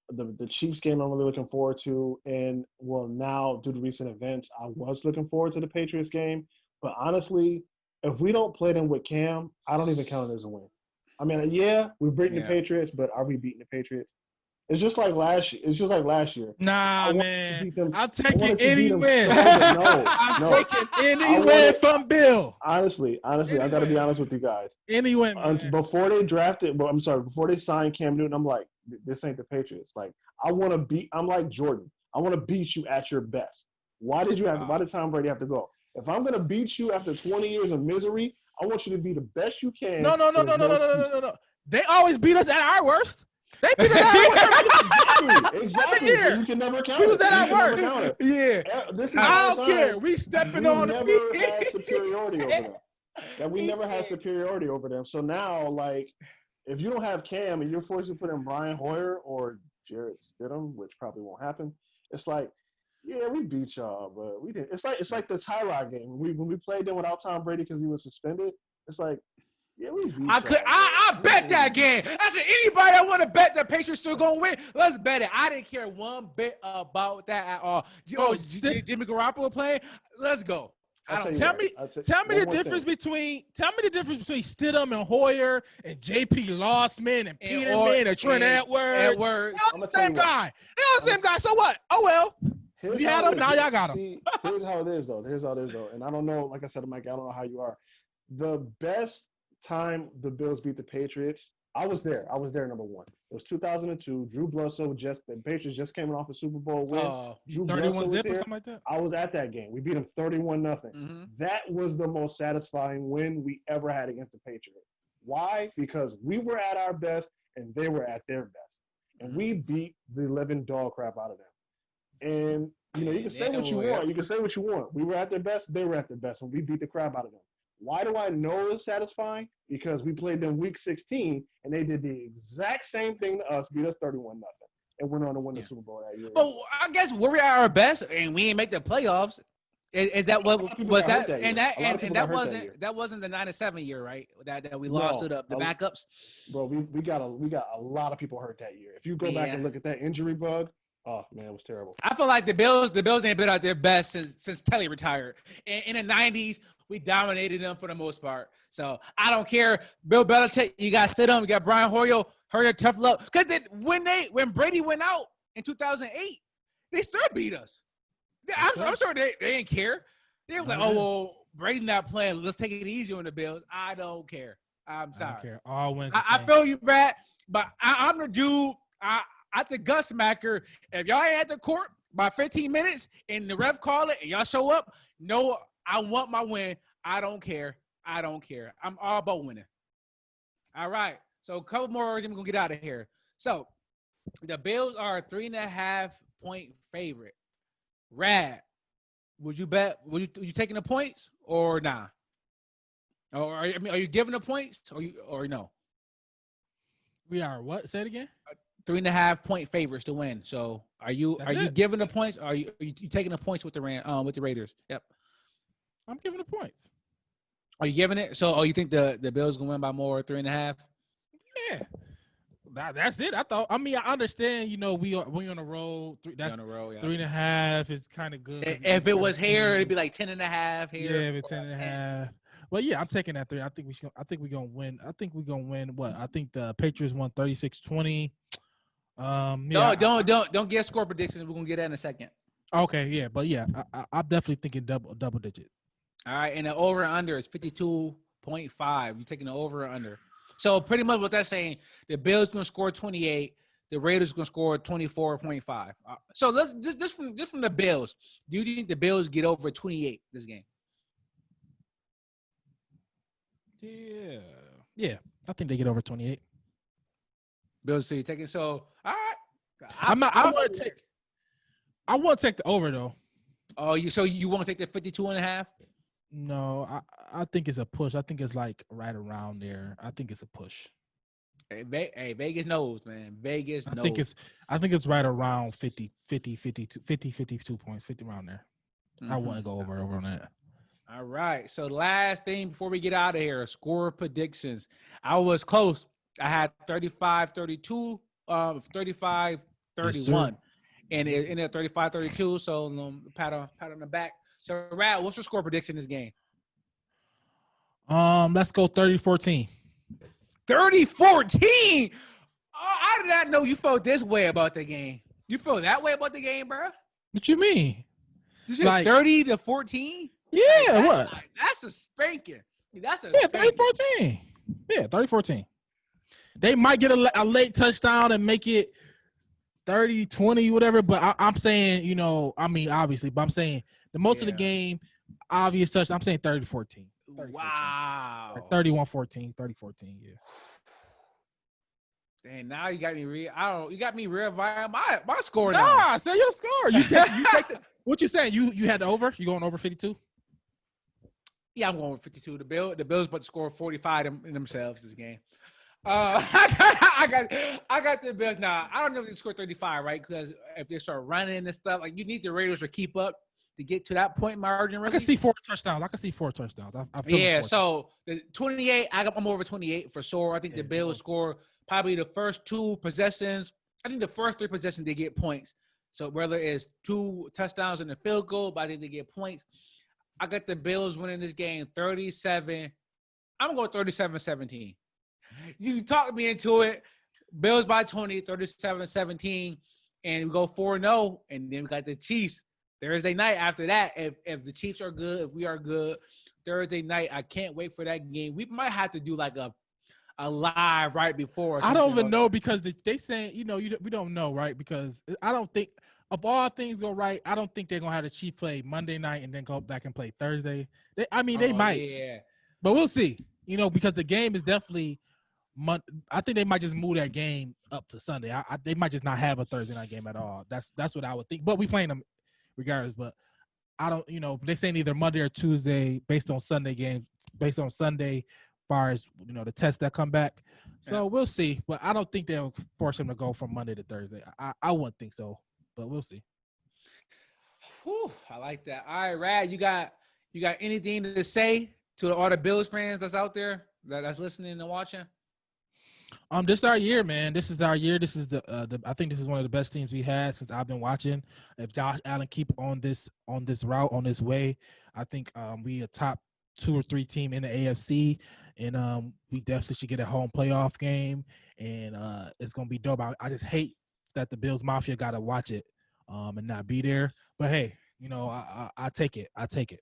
the Chiefs game I'm really looking forward to, and now due to recent events, I was looking forward to the Patriots game. But honestly, if we don't play them with Cam, I don't even count it as a win. I mean, yeah, we're beating the Patriots, but are we beating the Patriots? It's just like last year. Nah, man. I'm taking any any win. I'm taking any win from Bill. Honestly, I got to be honest with you guys. Any win, man. Before they signed Cam Newton, I'm like, this ain't the Patriots. Like, I'm like Jordan. I want to beat you at your best. Why did Tom Brady have to go? If I'm going to beat you after 20 years of misery, I want you to be the best you can. No. They always beat us at our worst. They beat us at our worst. Exactly. So you can never count it. We was at our worst. Yeah. I don't care. We stepping on never had superiority over them. We never had superiority over them. So now, like, if you don't have Cam and you're forced to put in Brian Hoyer or Jarrett Stidham, which probably won't happen, it's like, yeah, we beat y'all, but we didn't. It's like the Tyrod game. When we played them without Tom Brady because he was suspended, it's like, yeah, we beat I bet that game. I said, anybody that want to bet the Patriots still going to win, let's bet it. I didn't care one bit about that at all. Jimmy Garoppolo playing? Let's go. Tell me the difference between Stidham and Hoyer and J.P. Lossman and Peterman and Trent Edwards. They're the same guy. They're the same guy. So what? Oh, well. We had them. Now y'all got them. Here's how it is, though. And I don't know, like I said to Mike, I don't know how you are. The best time the Bills beat the Patriots, I was there. Number one. It was 2002. Drew Bledsoe the Patriots just came off a Super Bowl win. Drew 31 zip or something like that? I was at that game. We beat them 31-0. Mm-hmm. That was the most satisfying win we ever had against the Patriots. Why? Because we were at our best and they were at their best. And we beat the living dog crap out of them. And, you can say what you want. You can say what you want. We were at their best. They were at their best. And we beat the crap out of them. Why do I know it's satisfying? Because we played them week 16, and they did the exact same thing to us, beat us 31-0, and went on to win the Super Bowl that year. But I guess we're at our best, and we ain't make the playoffs. Is that A lot of what people was got hurt that? that And year. that A lot of and people that got hurt that year. wasn't the 9-7 year, right? That we No, lost to the a- backups. Bro, we got a lot of people hurt that year. If you go back Yeah. and look at that injury bug, oh man, it was terrible. I feel like the Bills ain't been at their best since Kelly retired. In the 90s, we dominated them for the most part. So I don't care. Bill Belichick, you got Stidham, you got Brian Hoyer, tough luck. Because when Brady went out in 2008, they still beat us. I'm sure they didn't care. They were like, oh, well, Brady not playing. Let's take it easy on the Bills. I don't care. I'm sorry. I don't care. All wins. I feel you, Brad, but I'm the dude. At the Gus Smacker, if y'all ain't at the court by 15 minutes and the ref call it and y'all show up, no, I want my win. I don't care. I'm all about winning. All right. So a couple more words and we're going to get out of here. So the Bills are a 3.5-point favorite. Rad, would you bet? Would you taking the points or nah? Or are you giving the points or no? We are what? Say it again. 3.5-point favorites to win. So are you giving the points? Or are you taking the points with the Raiders? Yep. I'm giving the points. Are you giving it? So you think the Bills gonna win by more 3.5? Yeah. That's it. I understand. You know, we on a roll. That's on the road. Yeah. 3.5 is kind of good. If it was here, it'd be like 10.5 here. Yeah, if it's 10.5. Well, yeah, I'm taking that 3. I think we're gonna win. I think we're gonna win. What? I think the Patriots won 36-20. Yeah, Don't get score predictions. We're gonna get that in a second. Okay, yeah, but yeah, I'm definitely thinking double digit. All right, and the over and under is 52.5. You're taking the over or under. So pretty much what that's saying, the Bills gonna score 28. The Raiders gonna score 24.5. So let's just from the Bills. Do you think the Bills get over 28 this game? Yeah, I think they get over 28. Bills, so you're taking all right. I want to take the over though. Oh, you want to take the 52.5? No, I think it's a push. I think it's like right around there. I think it's a push. Hey, Vegas knows, man. Vegas knows. I think it's right around 52 points, 50 around there. Mm-hmm. I want to go over on that. All right. So last thing before we get out of here, score predictions. I was close. I had 35-32, 35-31. Yes, and it ended at 35-32. So pat on the back. So Rad, what's your score prediction this game? Let's go 30-14. 30-14. Oh, I did not know you felt this way about the game. You feel that way about the game, bro? What you mean? You said 30-14? Yeah, what? That's a spanking. That's a 30-14. Yeah, 30-14. They might get a late touchdown and make it 30-20, whatever. But I'm saying, you know, I mean, obviously, but I'm saying the most of the game, obvious touchdown. I'm saying 30-14. Wow. 31-14, 30-14, yeah. Dang, now you got me you got me real via my score now. Nah, say your score. You take what you saying? You had the over? You going over 52? Yeah, I'm going with 52. The Bills about to score 45 in themselves this game. I got the Bills. Now, I don't know if they score 35, right? Because if they start running and stuff, like you need the Raiders to keep up to get to that point margin. Really. I can see 4 touchdowns. I feel so the 28, I'm over 28 for sure. I think the Bills score probably the first 2 possessions. I think the first 3 possessions they get points. So whether it's 2 touchdowns and a field goal, but I think they get points. I got the Bills winning this game 37. I'm going 37-17. You talked me into it. Bills by 20, 37-17, and we go 4-0, and then we got the Chiefs Thursday night after that. If the Chiefs are good, if we are good, Thursday night, I can't wait for that game. We might have to do like a live right before. I don't even know because they saying, you know, we don't know, right? Because I don't think if all things go right, I don't think they're gonna have the Chiefs play Monday night and then go back and play Thursday. They might, yeah, but we'll see. You know, because the game is definitely. I think they might just move that game up to Sunday. They might just not have a Thursday night game at all. That's what I would think. But we playing them regardless. But I don't, you know, they saying either Monday or Tuesday based on Sunday games, based on Sunday, as far as you know the tests that come back. So we'll see. But I don't think they'll force him to go from Monday to Thursday. I wouldn't think so. But we'll see. Whew, I like that. All right, Rad, you got anything to say to all the Bills fans that's out there that's listening and watching? This is our year, man. This is our year. This is the I think this is one of the best teams we had since I've been watching. If Josh Allen keep on this route, on this way, I think we a top 2 or 3 team in the AFC, and we definitely should get a home playoff game, and it's gonna be dope. I just hate that the Bills Mafia gotta watch it and not be there. But hey, you know, I take it. I take it.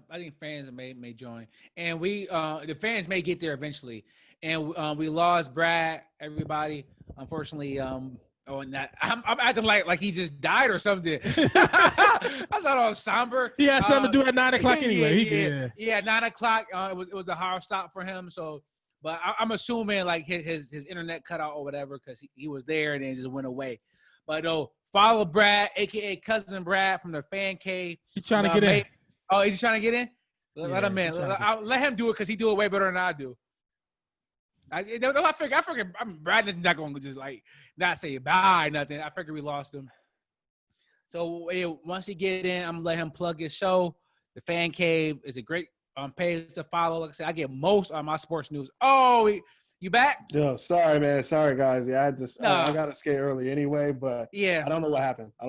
I think fans may join, and we the fans may get there eventually. And we lost Brad. Everybody, unfortunately, I'm acting like he just died or something. I saw all somber. He had something to do at 9 o'clock anyway. Yeah, 9 o'clock. It was a hard stop for him. So, but I'm assuming like his internet cut out or whatever because he was there and then just went away. But follow Brad, aka Cousin Brad from the Fan Cave. He's trying to get in. Oh, is he trying to get in? Let him in. Let him do it because he do it way better than I do. I figure Brad is not going to just like not say bye, nothing. I figured we lost him. So once he get in, I'm going to let him plug his show. The Fan Cave is a great page to follow. Like I said, I get most of my sports news. Oh, you back? Yo, sorry, man. Sorry, guys. Yeah, I had this. I got to skate early anyway, but yeah, I don't know what happened. I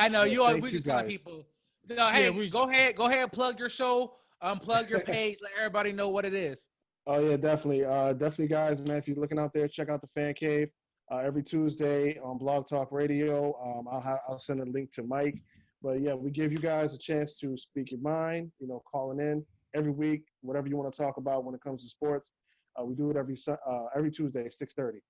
know you. We just telling people. Hey, go ahead, plug your show. Plug your page. Let everybody know what it is. Oh yeah, definitely. Definitely, guys, man. If you're looking out there, check out the Fan Cave every Tuesday on Blog Talk Radio. I'll send a link to Mike. But yeah, we give you guys a chance to speak your mind. You know, calling in every week, whatever you want to talk about when it comes to sports. We do it every Tuesday, 6:30.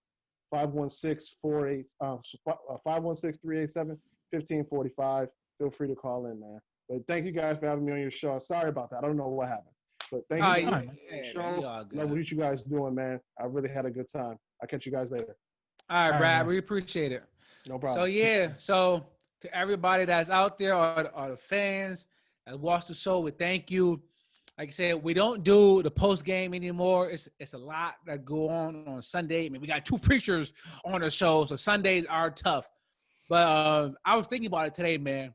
516-387-1545. Feel free to call in, man. But thank you guys for having me on your show. Sorry about that. I don't know what happened. But thank you guys for the show. Love what you guys doing, man. I really had a good time. I'll catch you guys later. All right, Brad. We appreciate it. No problem. So, yeah. So, to everybody that's out there, or the fans that watch the show, we thank you. Like I said, we don't do the post game anymore. It's a lot that go on Sunday. I mean, we got 2 preachers on the show, so Sundays are tough. But I was thinking about it today, man.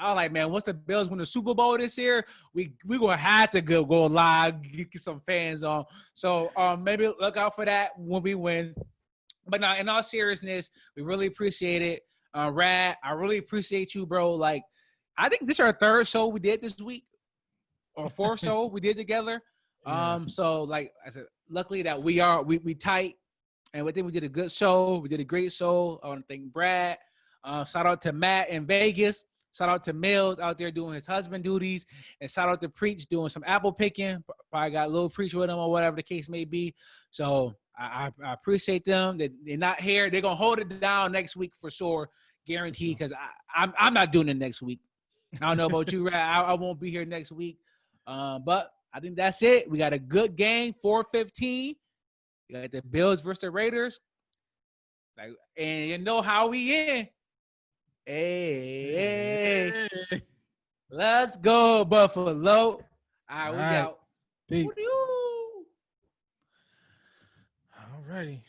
I was like, man, once the Bills win the Super Bowl this year, we gonna have to go live, get some fans on. So maybe look out for that when we win. But now, in all seriousness, we really appreciate it. Rad, I really appreciate you, bro. Like, I think this is our 3rd show we did this week, or 4th show we did together. So like I said, luckily that we tight, and we think we did a good show. We did a great show. I want to thank Brad. Shout out to Matt in Vegas. Shout out to Mills out there doing his husband duties. And shout out to Preach doing some apple picking. Probably got a little Preach with him or whatever the case may be. So I appreciate them. They're not here. They're going to hold it down next week for sure. Guaranteed, because I'm not doing it next week. I don't know about you, Rad. I won't be here next week. But I think that's it. We got a good game, 4-15. You got the Bills versus the Raiders. And you know how we end. Hey. Let's go, Buffalo. All right, we out. Peace. All righty.